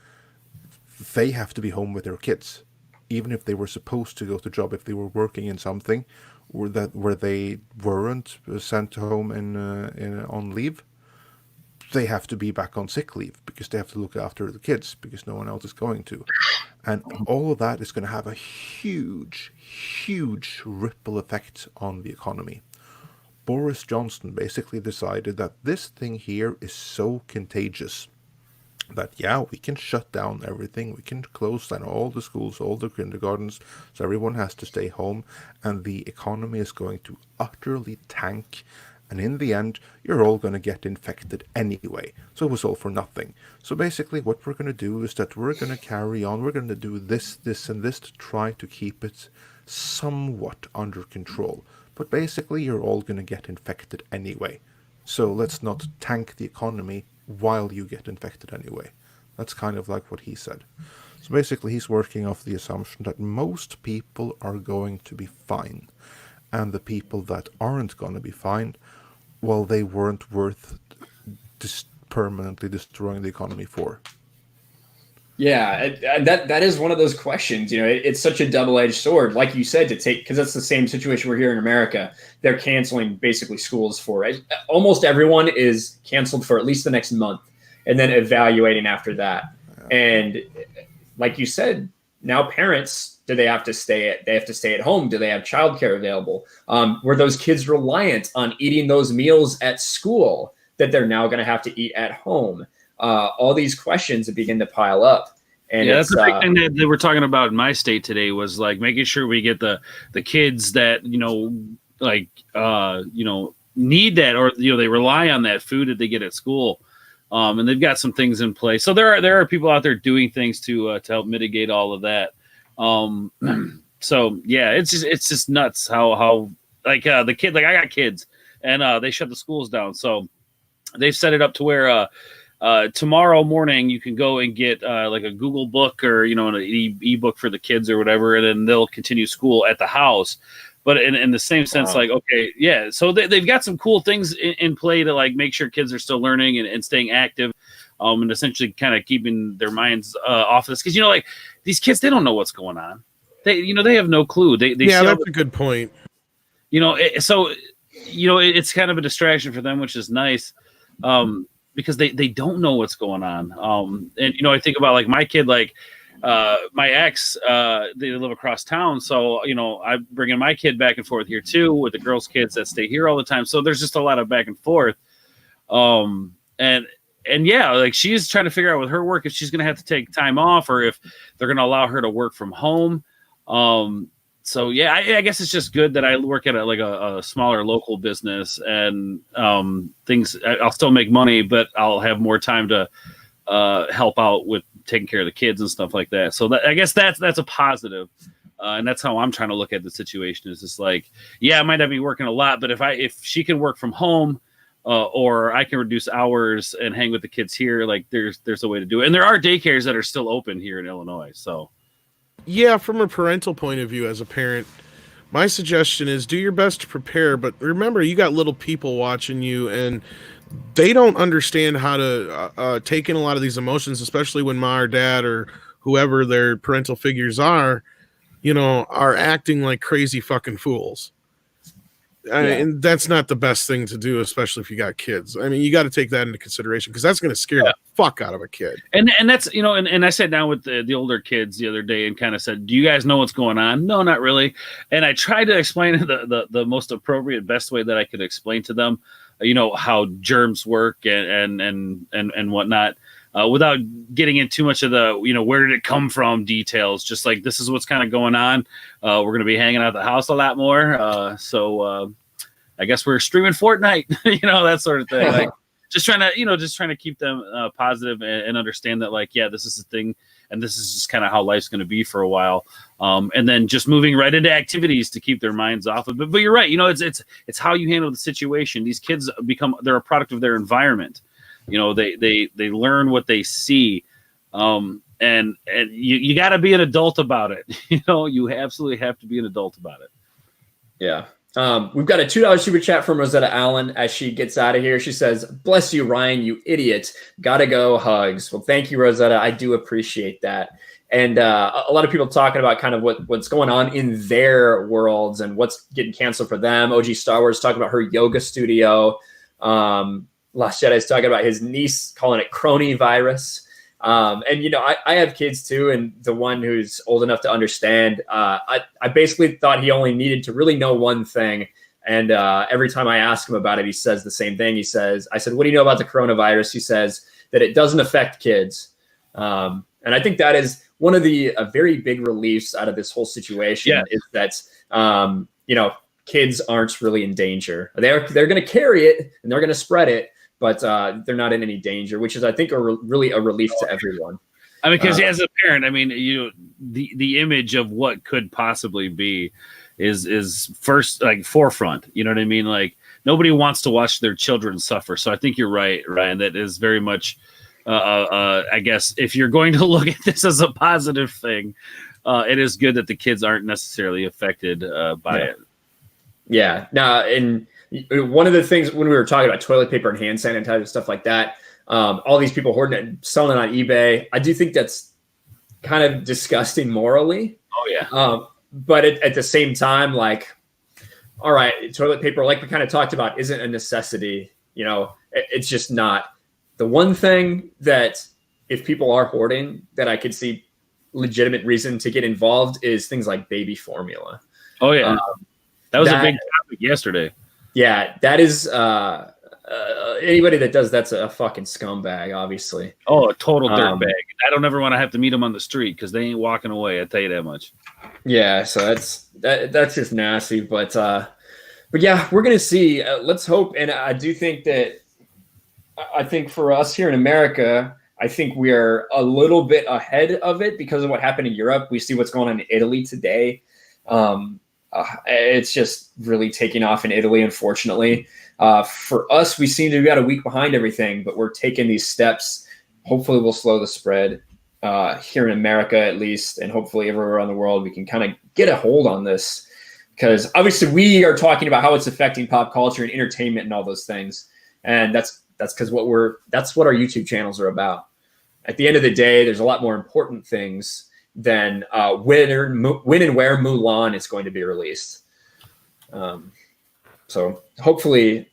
They have to be home with their kids, even if they were supposed to go to job, if they were working in something where they weren't sent home in on leave. They have to be back on sick leave because they have to look after the kids because no one else is going to. And all of that is going to have a huge, huge ripple effect on the economy. Boris Johnson basically decided that this thing here is so contagious that, yeah, we can shut down everything. We can close down all the schools, all the kindergartens, so everyone has to stay home. And the economy is going to utterly tank. And in the end, you're all going to get infected anyway. So it was all for nothing. So basically what we're going to do is that we're going to carry on. We're going to do this, this, and this to try to keep it somewhat under control. But basically you're all going to get infected anyway. So let's not tank the economy while you get infected anyway. That's kind of like what he said. So basically he's working off the assumption that most people are going to be fine. And the people that aren't going to be fine, well, they weren't worth permanently destroying the economy for. Yeah, that is one of those questions. You know, it's such a double-edged sword, like you said, to take, because that's the same situation we're here in America. They're canceling basically schools for it. Almost everyone is canceled for at least the next month, and then evaluating after that. Yeah. And like you said, now parents, do they have to stay at home? Do they have childcare available? Were those kids reliant on eating those meals at school that they're now going to have to eat at home? All these questions that begin to pile up. And yeah, that's the big thing that they were talking about in my state today was like making sure we get the kids that, you know, like, you know, need that, or, you know, they rely on that food that they get at school. And they've got some things in place. So there are people out there doing things to help mitigate all of that. So yeah, it's just nuts how like the kid, like I got kids and they shut the schools down. So they've set it up to where tomorrow morning you can go and get like a Google book or, you know, an ebook for the kids or whatever, and then they'll continue school at the house. But in the same sense, like, okay, yeah, so they've got some cool things in play to like make sure kids are still learning and staying active, and essentially kind of keeping their minds off of this. Because, you know, like these kids, they don't know what's going on. They have no clue. They yeah, that's a good point. You know, so, you know, it's kind of a distraction for them, which is nice. Because they don't know what's going on. And, you know, I think about like my kid, like my ex, they live across town. So, you know, I'm bringing my kid back and forth here too with the girls' kids that stay here all the time. So there's just a lot of back and forth. And yeah, like she's trying to figure out with her work if she's going to have to take time off or if they're going to allow her to work from home. So yeah, I guess it's just good that I work at a smaller local business and things. I'll still make money, but I'll have more time to help out with taking care of the kids and stuff like that. So I guess that's a positive, and that's how I'm trying to look at the situation. Is just like, yeah, I might not be working a lot, but if she can work from home, or I can reduce hours and hang with the kids here, like there's a way to do it. And there are daycares that are still open here in Illinois, so. Yeah, from a parental point of view, as a parent, my suggestion is do your best to prepare, but remember, you got little people watching you, and they don't understand how to take in a lot of these emotions, especially when mom or dad or whoever their parental figures are, you know, are acting like crazy fucking fools. And that's not the best thing to do, especially if you got kids. I mean, you got to take that into consideration because that's going to scare the fuck out of a kid. And that's, you know, and I sat down with the older kids the other day and kind of said, do you guys know what's going on? No, not really. And I tried to explain the most appropriate, best way that I could explain to them, you know, how germs work and whatnot, without getting into too much of the, you know, where did it come from details. Just like, this is what's kind of going on. We're going to be hanging out at the house a lot more. So I guess we're streaming Fortnite, you know, that sort of thing. Like just trying to keep them positive and understand that, like, yeah, this is the thing. And this is just kind of how life's going to be for a while. And then just moving right into activities to keep their minds off of it. But you're right. You know, it's how you handle the situation. These kids they're a product of their environment. You know, they learn what they see. And you got to be an adult about it. You know, you absolutely have to be an adult about it. Yeah. We've got a $2 super chat from Rosetta Allen as she gets out of here. She says, "Bless you, Ryan, you idiot. Gotta go, hugs." Well, thank you, Rosetta. I do appreciate that. And a lot of people talking about kind of what's going on in their worlds and what's getting canceled for them. OG Star Wars talking about her yoga studio. Last Jedi's talking about his niece calling it crony virus. And, you know, I have kids too. And the one who's old enough to understand, I basically thought he only needed to really know one thing. And every time I ask him about it, he says the same thing. I said, "What do you know about the coronavirus?" He says that it doesn't affect kids. And I think that is one of the very big reliefs out of this whole situation is that, you know, kids aren't really in danger. They're going to carry it and they're going to spread it, but they're not in any danger, which is, I think, really a relief to everyone. I mean, because as a parent, I mean, the image of what could possibly be is first, like, forefront. You know what I mean? Like, nobody wants to watch their children suffer. So I think you're right, Ryan. That is very much, I guess, if you're going to look at this as a positive thing, it is good that the kids aren't necessarily affected by it. Yeah. Now, and one of the things when we were talking about toilet paper and hand sanitizer, stuff like that, all these people hoarding it and selling it on eBay, I do think that's kind of disgusting morally. Oh, yeah. But at the same time, like, all right, toilet paper, like we kind of talked about, isn't a necessity. You know, it's just not. The one thing that if people are hoarding that I could see legitimate reason to get involved is things like baby formula. Oh, yeah. That was a big topic yesterday. Yeah, that is anybody that does that's a fucking scumbag, obviously. Oh, a total dirtbag. I don't ever want to have to meet them on the street because they ain't walking away. I tell you that much. Yeah, so that's just nasty. But yeah, we're gonna see. Let's hope, and I do think that I think for us here in America, I think we are a little bit ahead of it because of what happened in Europe. We see what's going on in Italy today. It's just really taking off in Italy, unfortunately. For us, we seem to be about a week behind everything, but we're taking these steps. Hopefully we'll slow the spread here in America, at least, and hopefully everywhere around the world, we can kind of get a hold on this. Because obviously we are talking about how it's affecting pop culture and entertainment and all those things. And that's because that's what our YouTube channels are about. At the end of the day, there's a lot more important things than when and where Mulan is going to be released. So hopefully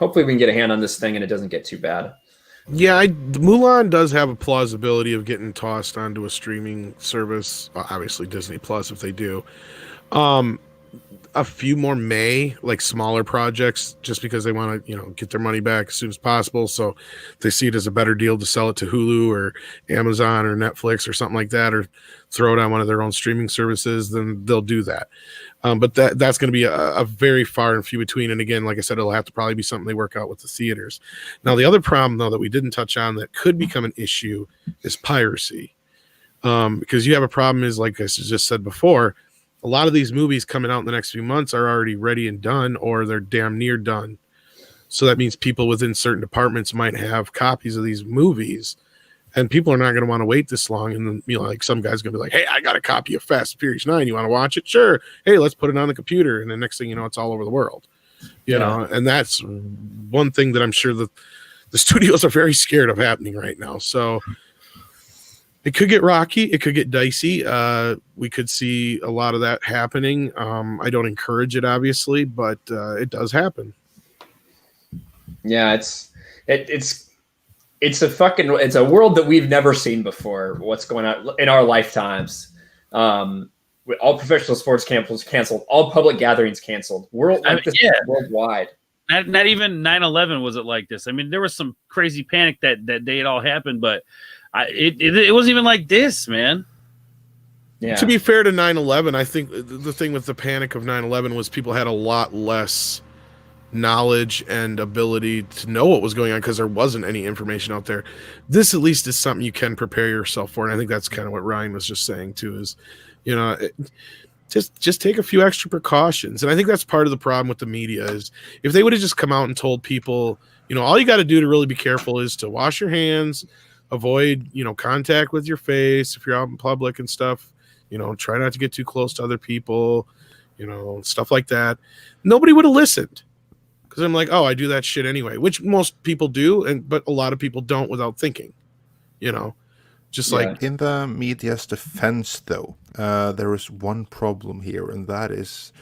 we can get a hand on this thing and it doesn't get too bad. Yeah, Mulan does have a plausibility of getting tossed onto a streaming service. Obviously, Disney Plus, if they do. A few more smaller projects, just because they want to, get their money back as soon as possible. So they see it as a better deal to sell it to Hulu or Amazon or Netflix or something like that, or throw it on one of their own streaming services, then they'll do that. But that's going to be a very far and few between. And again, like I said, it'll have to probably be something they work out with the theaters. Now, the other problem, though, that we didn't touch on that could become an issue is piracy. Because you have a problem is, like I just said before, a lot of these movies coming out in the next few months are already ready and done, or they're damn near done. So that means people within certain departments might have copies of these movies, and people are not going to want to wait this long. And then, like, some guy's going to be like, "Hey, I got a copy of Fast and Furious 9. You want to watch it? Sure. Hey, let's put it on the computer." And the next thing you know, it's all over the world. You know, and that's one thing that I'm sure that the studios are very scared of happening right now. So it could get rocky. It could get dicey. We could see a lot of that happening. I don't encourage it, obviously, but it does happen. Yeah, it's a world that we've never seen before. What's going on in our lifetimes? All professional sports canceled. All public gatherings canceled. Worldwide. Not even 9/11 was it like this. I mean, there was some crazy panic that day it all happened, but it wasn't even like this, man. Yeah. To be fair to 9/11, I think the thing with the panic of 9/11 was people had a lot less knowledge and ability to know what was going on because there wasn't any information out there. This at least is something you can prepare yourself for, and I think that's kind of what Ryan was just saying too. Is just take a few extra precautions, and I think that's part of the problem with the media. Is if they would have just come out and told people, all you got to do to really be careful is to wash your hands. Avoid, contact with your face if you're out in public and stuff. Try not to get too close to other people. stuff like that, nobody would have listened. Because I'm like, oh, I do that shit anyway, which most people do, but a lot of people don't without thinking, just like in the media's defense, though, there is one problem here, and that is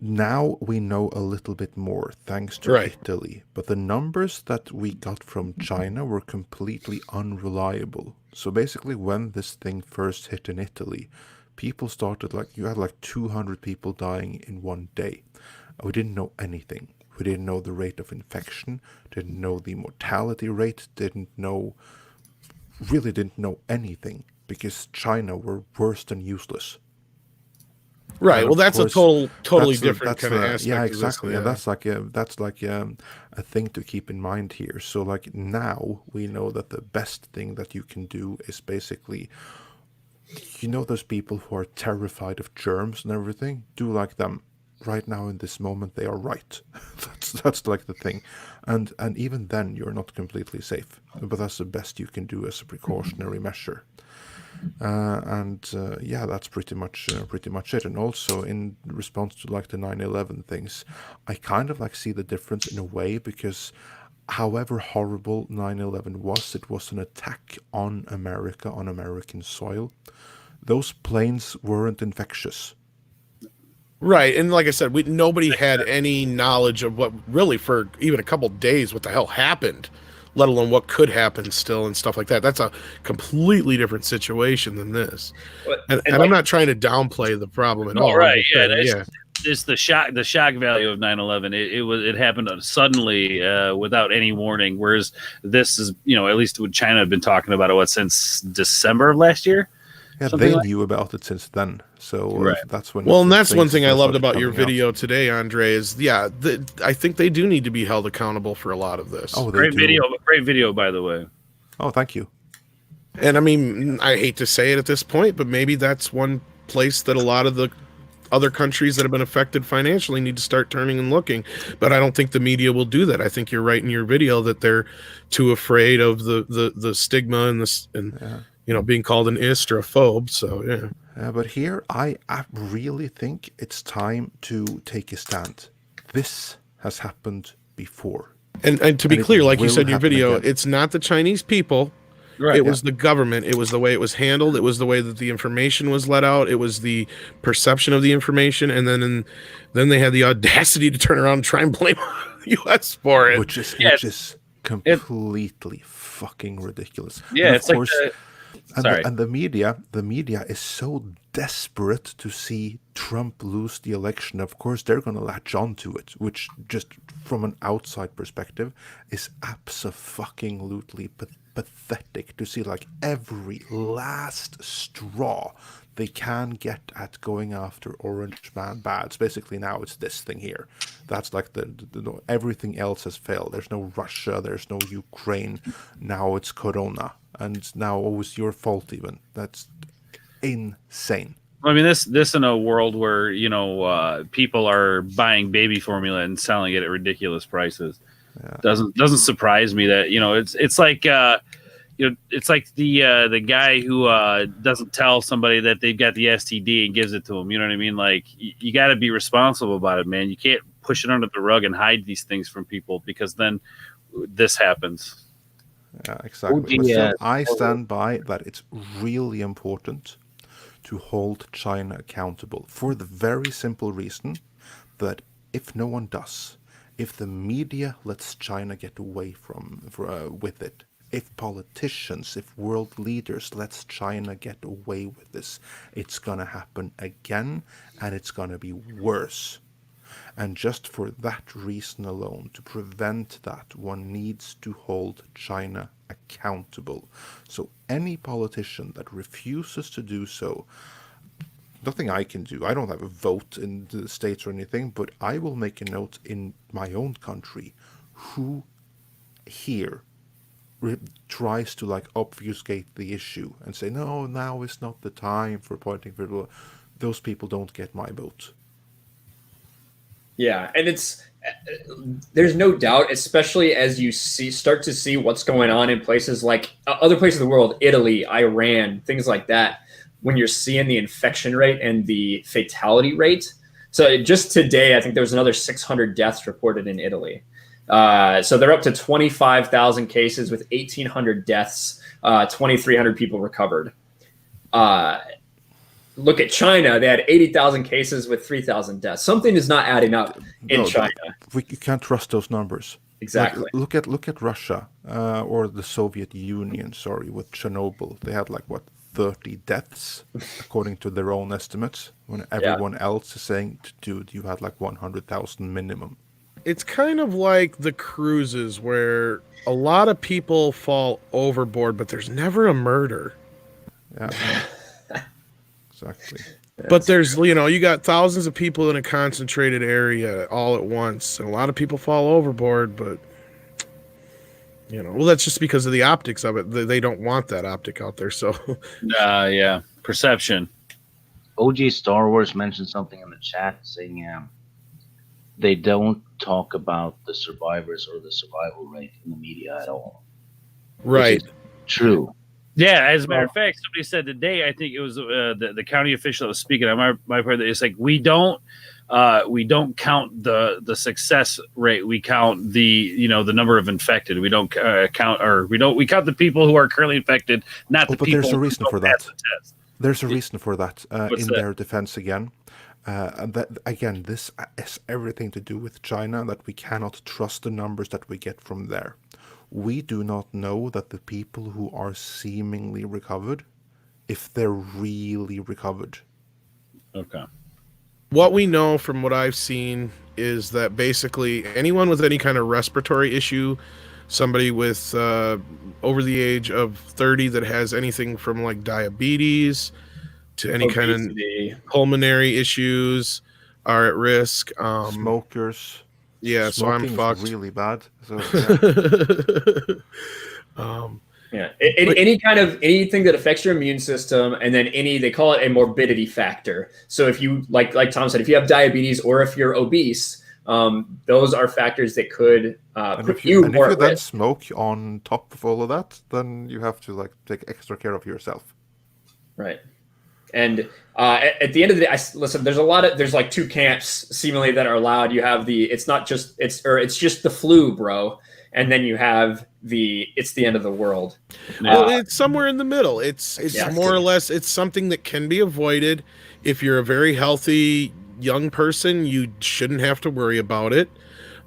now we know a little bit more thanks to Italy, but the numbers that we got from China were completely unreliable. So basically, when this thing first hit in Italy, people started you had 200 people dying in one day. We didn't know anything. We didn't know the rate of infection, didn't know the mortality rate, really didn't know anything, because China were worse than useless. Right. Well, that's a totally different kind of aspect. Yeah, exactly. Of this, And that's a thing to keep in mind here. So now we know that the best thing that you can do is basically, those people who are terrified of germs and everything, do like them. Right now in this moment they are right. that's the thing, and even then you're not completely safe, but that's the best you can do as a precautionary measure. That's pretty much it. And also in response to the 9/11 things, I kind of see the difference in a way, because however horrible 9/11 was, it was an attack on America, on American soil. Those planes weren't infectious. Right, and like I said, nobody had any knowledge of what really for even a couple days what the hell happened, let alone what could happen still and stuff like that. That's a completely different situation than this. And I'm not trying to downplay the problem at all. Right, it's the shock value of 9/11. It happened suddenly without any warning, whereas this is, at least with China have been talking about it since December of last year. Yeah, they knew about it since then. So that's when. Well, and that's one thing I loved about your video today, Andre. Is I think they do need to be held accountable for a lot of this. Oh, great video, by the way. Oh, thank you. And I mean, I hate to say it at this point, but maybe that's one place that a lot of the other countries that have been affected financially need to start turning and looking. But I don't think the media will do that. I think you're right in your video that they're too afraid of the stigma and being called an ist or a phobe. So but here I really think it's time to take a stand. This has happened before. And to be clear, like you said in your video, it's not the Chinese people. Right. It was the government. It was the way it was handled. It was the way that the information was let out. It was the perception of the information. And then they had the audacity to turn around and try and blame the U.S. for it. Which is completely fucking ridiculous. Yeah, and it's course, and the media is so desperate to see Trump lose the election. Of course, they're going to latch on to it, which just from an outside perspective is abso-fucking-lutely pathetic to see every last straw they can get at going after Orange Man bads. Basically now it's this thing here. That's the everything else has failed. There's no Russia, there's no Ukraine. Now it's Corona. And now it was your fault even. That's insane. I mean, this in a world where, people are buying baby formula and selling it at ridiculous prices. Yeah. Doesn't surprise me that, it's like it's like the guy who doesn't tell somebody that they've got the STD and gives it to them. You know what I mean? You got to be responsible about it, man. You can't push it under the rug and hide these things from people, because then this happens. Yeah, exactly. But still, I stand by that it's really important to hold China accountable for the very simple reason that if no one does, if the media lets China get away with it, if politicians, if world leaders lets China get away with this, it's going to happen again, and it's going to be worse. And just for that reason alone, to prevent that, one needs to hold China accountable. So any politician that refuses to do so, nothing I can do. I don't have a vote in the States or anything, but I will make a note in my own country who here tries to obfuscate the issue and say, no, now is not the time for pointing for those people don't get my vote. Yeah, and there's no doubt, especially as you start to see what's going on in places like other places of the world, Italy, Iran, things like that. when you're seeing the infection rate and the fatality rate. So just today, I think there was another 600 deaths reported in Italy. So they're up to 25,000 cases with 1,800 deaths, 2,300 people recovered. Look at China; they had 80,000 cases with 3,000 deaths. Something is not adding up in China. You can't trust those numbers. Exactly. Like, look at Russia or the Soviet Union. Sorry, with Chernobyl, they had like what 30 deaths according to their own estimates. When everyone else is saying, "Dude, you had like 100,000 minimum." It's kind of like the cruises where a lot of people fall overboard, but there's never a murder. Yeah, exactly. But there's, you got thousands of people in a concentrated area all at once. And a lot of people fall overboard, but, well, that's just because of the optics of it. They don't want that optic out there. So, yeah, perception. OG Star Wars mentioned something in the chat saying they don't talk about the survivors or the survival rate in the media at all. Right. True. Yeah, as a matter of fact, somebody said today, I think it was the county official that was speaking on my part, it's like we don't count the success rate. We count the number of infected. We don't count we count the people who are currently infected, not the people. But there's a reason for that. There's a reason for that in that? their defense again. And that again, this has everything to do with China, that we cannot trust the numbers that we get from there. We do not know that the people who are seemingly recovered, if they're really recovered. Okay. What we know from what I've seen is that basically anyone with any kind of respiratory issue, somebody with over the age of 30 that has anything from like diabetes to any Obesity. kind of pulmonary issues are at risk. Smokers. Yeah, Smoking so I'm fucked. is really bad. So, anything that affects your immune system, and then they call it a morbidity factor. So if you like Tom said, if you have diabetes or if you're obese, those are factors that could put you more at risk. If you then smoke on top of all of that, then you have to like take extra care of yourself. Right. And at the end of the day, listen, there's like two camps seemingly that are allowed. You have it's just the flu, bro. And then you have it's the end of the world. Well, it's somewhere in the middle. It's more or less, it's something that can be avoided. If you're a very healthy young person, you shouldn't have to worry about it.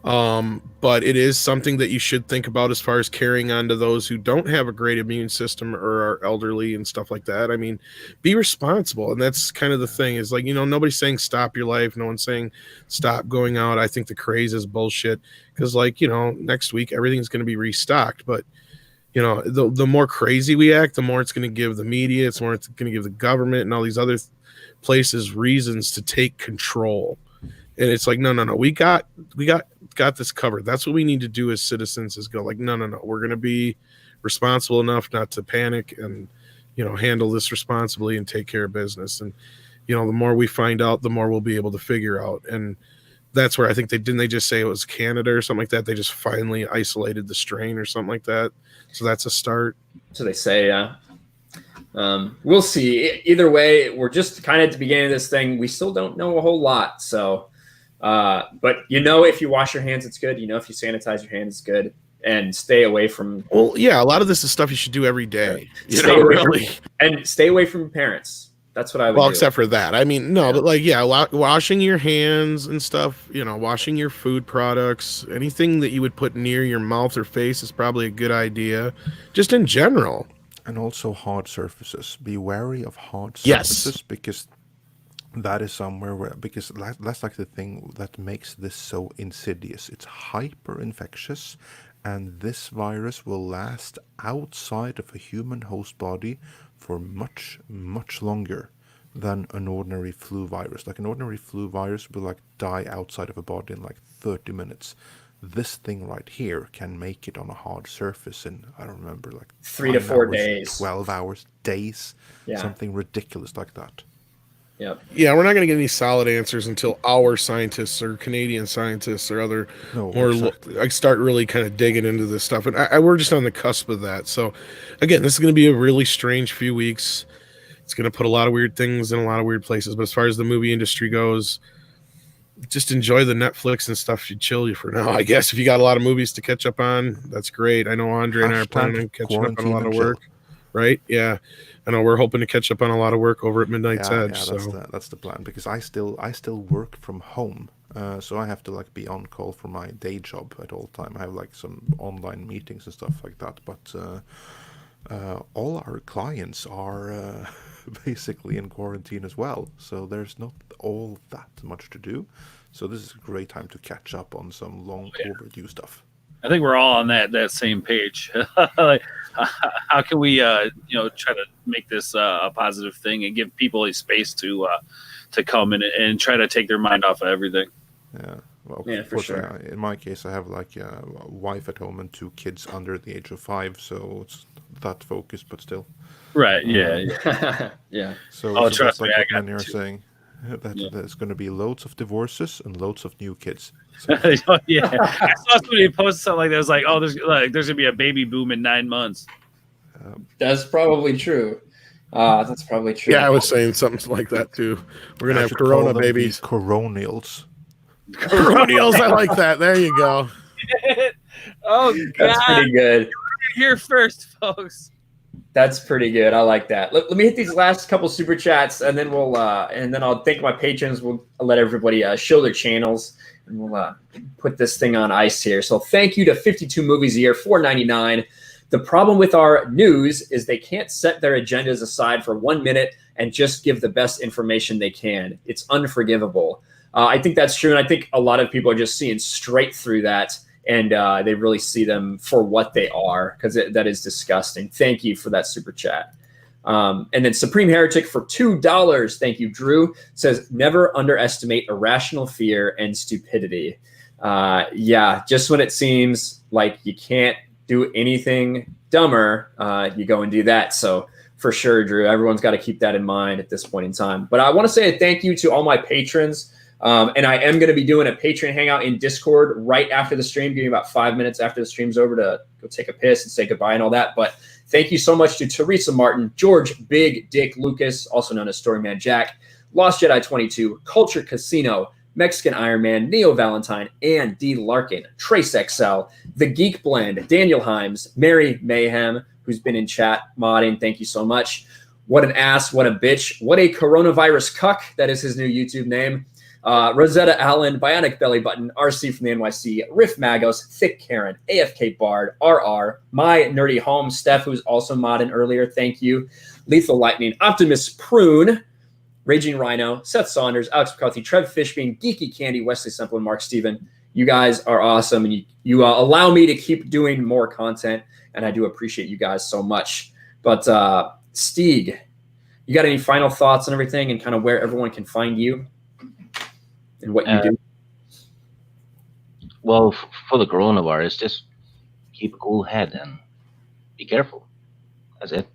But it is something that you should think about as far as carrying on to those who don't have a great immune system or are elderly and stuff like that. I mean, be responsible. And that's kind of the thing is like, nobody's saying stop your life. No one's saying stop going out. I think the craze is bullshit because like, next week, everything's going to be restocked. But, the more crazy we act, the more it's going to give the media, it's more it's going to give the government and all these other places reasons to take control. And it's like, no, we got this covered. That's what we need to do as citizens is go like, no, we're going to be responsible enough not to panic and, handle this responsibly and take care of business. And, the more we find out, the more we'll be able to figure out. And that's where I think they just say it was Canada or something like that. They just finally isolated the strain or something like that. So that's a start. So they say, yeah. We'll see. Either way, we're just kind of at the beginning of this thing. We still don't know a whole lot. So, but if you wash your hands, it's good. If you sanitize your hands, it's good. And stay away from. Well, yeah, a lot of this is stuff you should do every day. And stay away from parents. That's what I would do. Except for that. I mean, no, but washing your hands and stuff, washing your food products, anything that you would put near your mouth or face is probably a good idea, just in general. And also hard surfaces. Be wary of hard surfaces because that is somewhere because that's like the thing that makes this so insidious. It's hyper infectious, and this virus will last outside of a human host body for much, much longer than an ordinary flu virus. Like an ordinary flu virus will die outside of a body in 30 minutes. This thing right here can make it on a hard surface in, I don't remember, 3 to 4 days, 12 hours, days, something ridiculous like that. Yep. Yeah, we're not going to get any solid answers until our scientists or Canadian scientists or other start really kind of digging into this stuff. And we're just on the cusp of that. So, again, this is going to be a really strange few weeks. It's going to put a lot of weird things in a lot of weird places. But as far as the movie industry goes, just enjoy the Netflix and stuff. You chill you for now, I guess. If you got a lot of movies to catch up on, that's great. I know Andre and I are planning on catching up on a lot of work. Right? Yeah, I know we're hoping to catch up on a lot of work over at Midnight's Edge. So that's the plan, because I still work from home, so I have to like be on call for my day job at all time. I have like some online meetings and stuff like that, but all our clients are basically in quarantine as well, so there's not all that much to do. So this is a great time to catch up on some long overdue stuff. I think we're all on that same page. Like, how can we, try to make this a positive thing and give people a space to come in and try to take their mind off of everything? Yeah, well, yeah, for sure. In my case, I have like a wife at home and 2 kids under the age of 5, so it's that focused, but still. Right. Yeah. Yeah. So trust like me, I what got you're two. saying. That there's going to be loads of divorces and loads of new kids. So. Yeah, I saw somebody post something like that. It was like, there's gonna be a baby boom in 9 months. That's probably true. That's probably true. yeah, I was saying something like that too. We're gonna have should call Corona them babies. the Coronials. Coronials, I like that. There you go. Oh That's God! pretty good. Here first, folks. That's pretty good. I like that. Let me hit these last couple super chats, and then I'll thank my patrons. We'll let everybody show their channels, and we'll put this thing on ice here. So thank you to 52 Movies a Year, $4.99. The problem with our news is they can't set their agendas aside for 1 minute and just give the best information they can. It's unforgivable. I think that's true, and I think a lot of people are just seeing straight through that. And they really see them for what they are, because that is disgusting. Thank you for that super chat. And then Supreme Heretic for $2. Thank you, Drew. Says, never underestimate irrational fear and stupidity. Just when it seems like you can't do anything dumber, you go and do that. So for sure, Drew, everyone's got to keep that in mind at this point in time. But I want to say a thank you to all my patrons. And I am going to be doing a Patreon hangout in Discord right after the stream, giving about 5 minutes after the stream's over to go take a piss and say goodbye and all that. But thank you so much to Teresa Martin, George Big Dick Lucas, also known as Storyman Jack, Lost Jedi 22, Culture Casino, Mexican Iron Man, Neo Valentine, and D Larkin, Trace XL, The Geek Blend, Daniel Himes, Mary Mayhem, who's been in chat modding. Thank you so much. What an ass, what a bitch, what a coronavirus cuck. That is his new YouTube name. Rosetta Allen, Bionic Belly Button, RC from the NYC, Riff Magos, Thick Karen, AFK Bard, RR, My Nerdy Home, Steph, who's also modding earlier, thank you, Lethal Lightning, Optimus Prune, Raging Rhino, Seth Saunders, Alex McCarthy, Trev Fishbein, Geeky Candy, Wesley Semple, and Mark Steven. You guys are awesome, and you allow me to keep doing more content, and I do appreciate you guys so much. But Stieg, you got any final thoughts on everything and kind of where everyone can find you? And what you do? Well, for the coronavirus, just keep a cool head and be careful. That's it.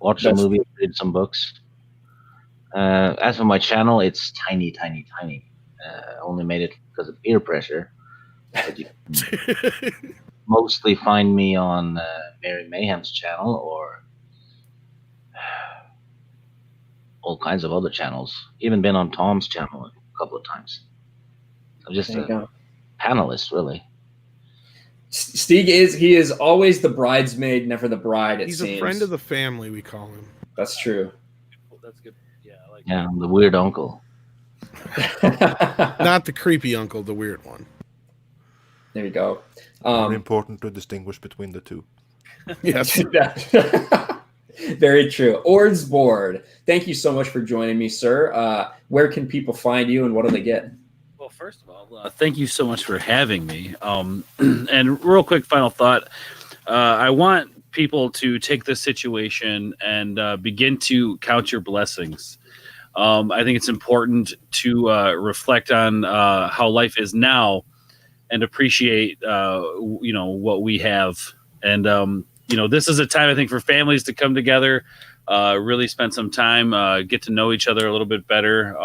Watch some movies, read some books. As for my channel, it's tiny. I only made it because of peer pressure. But you can mostly find me on Mary Mayhem's channel or all kinds of other channels. Even been on Tom's channel a couple of times. I'm just a panelist, really. Stieg is always the bridesmaid, never the bride. He's a friend of the family, we call him. That's true. That's good. Yeah, I like Yeah, I'm the weird uncle. Not the creepy uncle, the weird one. There you go. Very important to distinguish between the two. Yes. Very true. Ord's Board, thank you so much for joining me, sir. Where can people find you and what do they get? Well, first of all, thank you so much for having me. And real quick final thought. I want people to take this situation and begin to count your blessings. I think it's important to reflect on how life is now and appreciate, what we have. And, this is a time, I think, for families to come together, really spend some time, get to know each other a little bit better.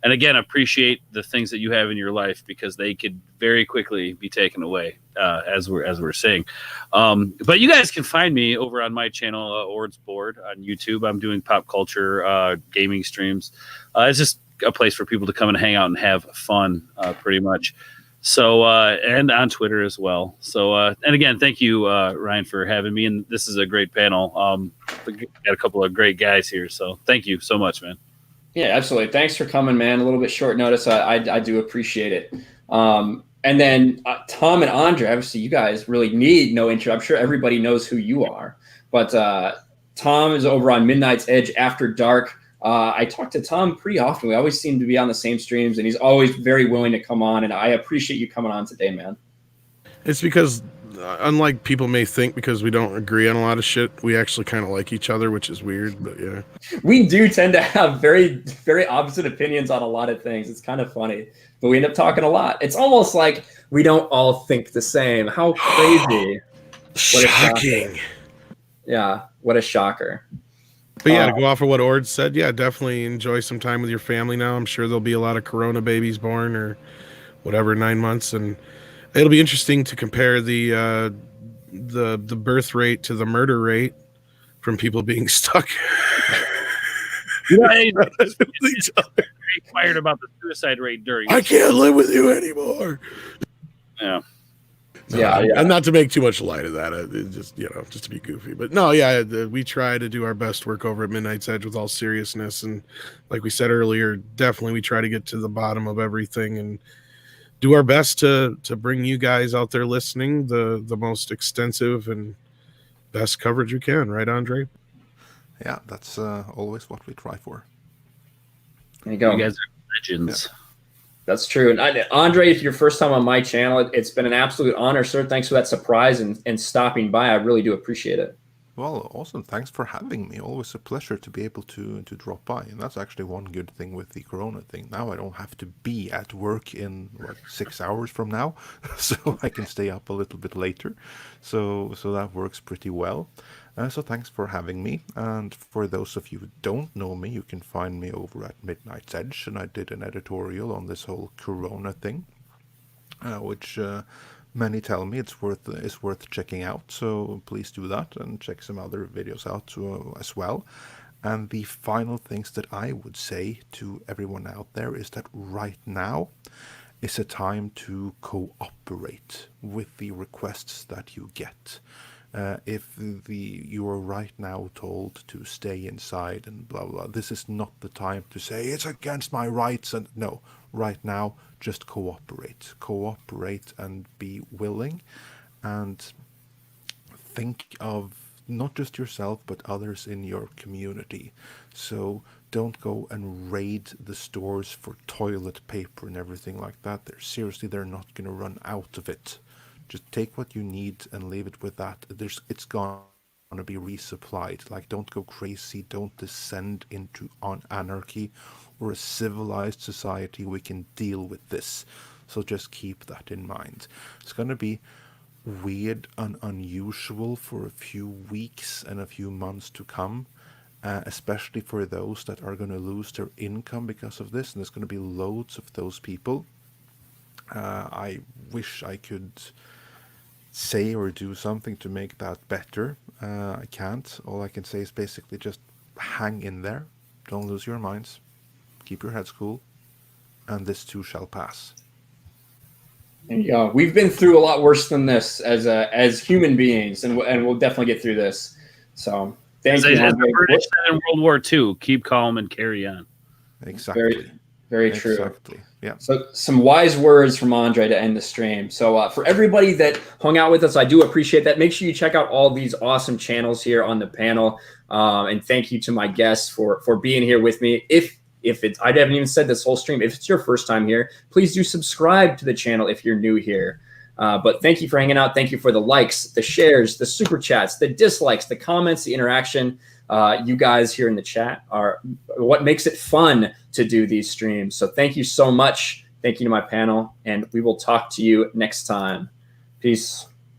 And again, appreciate the things that you have in your life, because they could very quickly be taken away, as we're saying. But you guys can find me over on my channel, Ord's Board, on YouTube. I'm doing pop culture gaming streams. It's just a place for people to come and hang out and have fun, pretty much. So, and on Twitter as well. So, and again, thank you, Ryan, for having me. And this is a great panel. We got a couple of great guys here. So thank you so much, man. Yeah, absolutely. Thanks for coming, man. A little bit short notice. I do appreciate it. And then Tom and Andre, obviously you guys really need no intro. I'm sure everybody knows who you are. But Tom is over on Midnight's Edge After Dark. I talk to Tom pretty often. We always seem to be on the same streams, and he's always very willing to come on. And I appreciate you coming on today, man. It's because, unlike people may think, because we don't agree on a lot of shit, we actually kind of like each other, which is weird, but yeah. We do tend to have very, very opposite opinions on a lot of things. It's kind of funny, but we end up talking a lot. It's almost like we don't all think the same. How crazy. Shocking. Yeah, what a shocker. But yeah, to go off of what Ord said, yeah, definitely enjoy some time with your family now. I'm sure there'll be a lot of Corona babies born, or whatever, 9 months, and it'll be interesting to compare the birth rate to the murder rate from people being stuck. It's fired about the suicide rate during. I can't live with you anymore. Yeah. Yeah. And not to make too much light of that, just just to be goofy. But no, yeah, we try to do our best work over at Midnight's Edge with all seriousness, and like we said earlier, definitely we try to get to the bottom of everything and do our best to bring you guys out there listening the most extensive and best coverage we can, right, Andre? Yeah, that's always what we try for. There you go. You guys are legends. Yeah. That's true. And Andre, if your first time on my channel, it's been an absolute honor, sir. Thanks for that surprise and stopping by. I really do appreciate it. Well, awesome. Thanks for having me. Always a pleasure to be able to drop by. And that's actually one good thing with the Corona thing. Now I don't have to be at work in 6 hours from now, so I can stay up a little bit later. So that works pretty well. So thanks for having me. And for those of you who don't know me, you can find me over at Midnight's Edge. And I did an editorial on this whole Corona thing, which many tell me it's worth checking out. So please do that and check some other videos out as well. And the final things that I would say to everyone out there is that right now is a time to cooperate with the requests that you get. If you are right now told to stay inside and blah blah, this is not the time to say it's against my rights. And no, right now just cooperate and be willing, and think of not just yourself but others in your community. So don't go and raid the stores for toilet paper and everything like that. They're not going to run out of it. Just take what you need and leave it with that. It's going to be resupplied. Like, don't go crazy. Don't descend into anarchy. We're a civilized society. We can deal with this. So just keep that in mind. It's going to be weird and unusual for a few weeks and a few months to come, especially for those that are going to lose their income because of this. And there's going to be loads of those people. I wish I could say or do something to make that better. I can't. All I can say is basically just hang in there. Don't lose your minds. Keep your heads cool. And this too shall pass. There you go. We've been through a lot worse than this as human beings, and we'll definitely get through this. So thank you. As the British said in World War II, keep calm and carry on. Exactly. Very true. Exactly. Yeah. So some wise words from Andre to end the stream. So for everybody that hung out with us, I do appreciate that. Make sure you check out all these awesome channels here on the panel. And thank you to my guests for being here with me. If it's, I haven't even said this whole stream, if it's your first time here, please do subscribe to the channel if you're new here. But thank you for hanging out. Thank you for the likes, the shares, the super chats, the dislikes, the comments, the interaction. You guys here in the chat are what makes it fun to do these streams. So thank you so much. Thank you to my panel, and we will talk to you next time. Peace.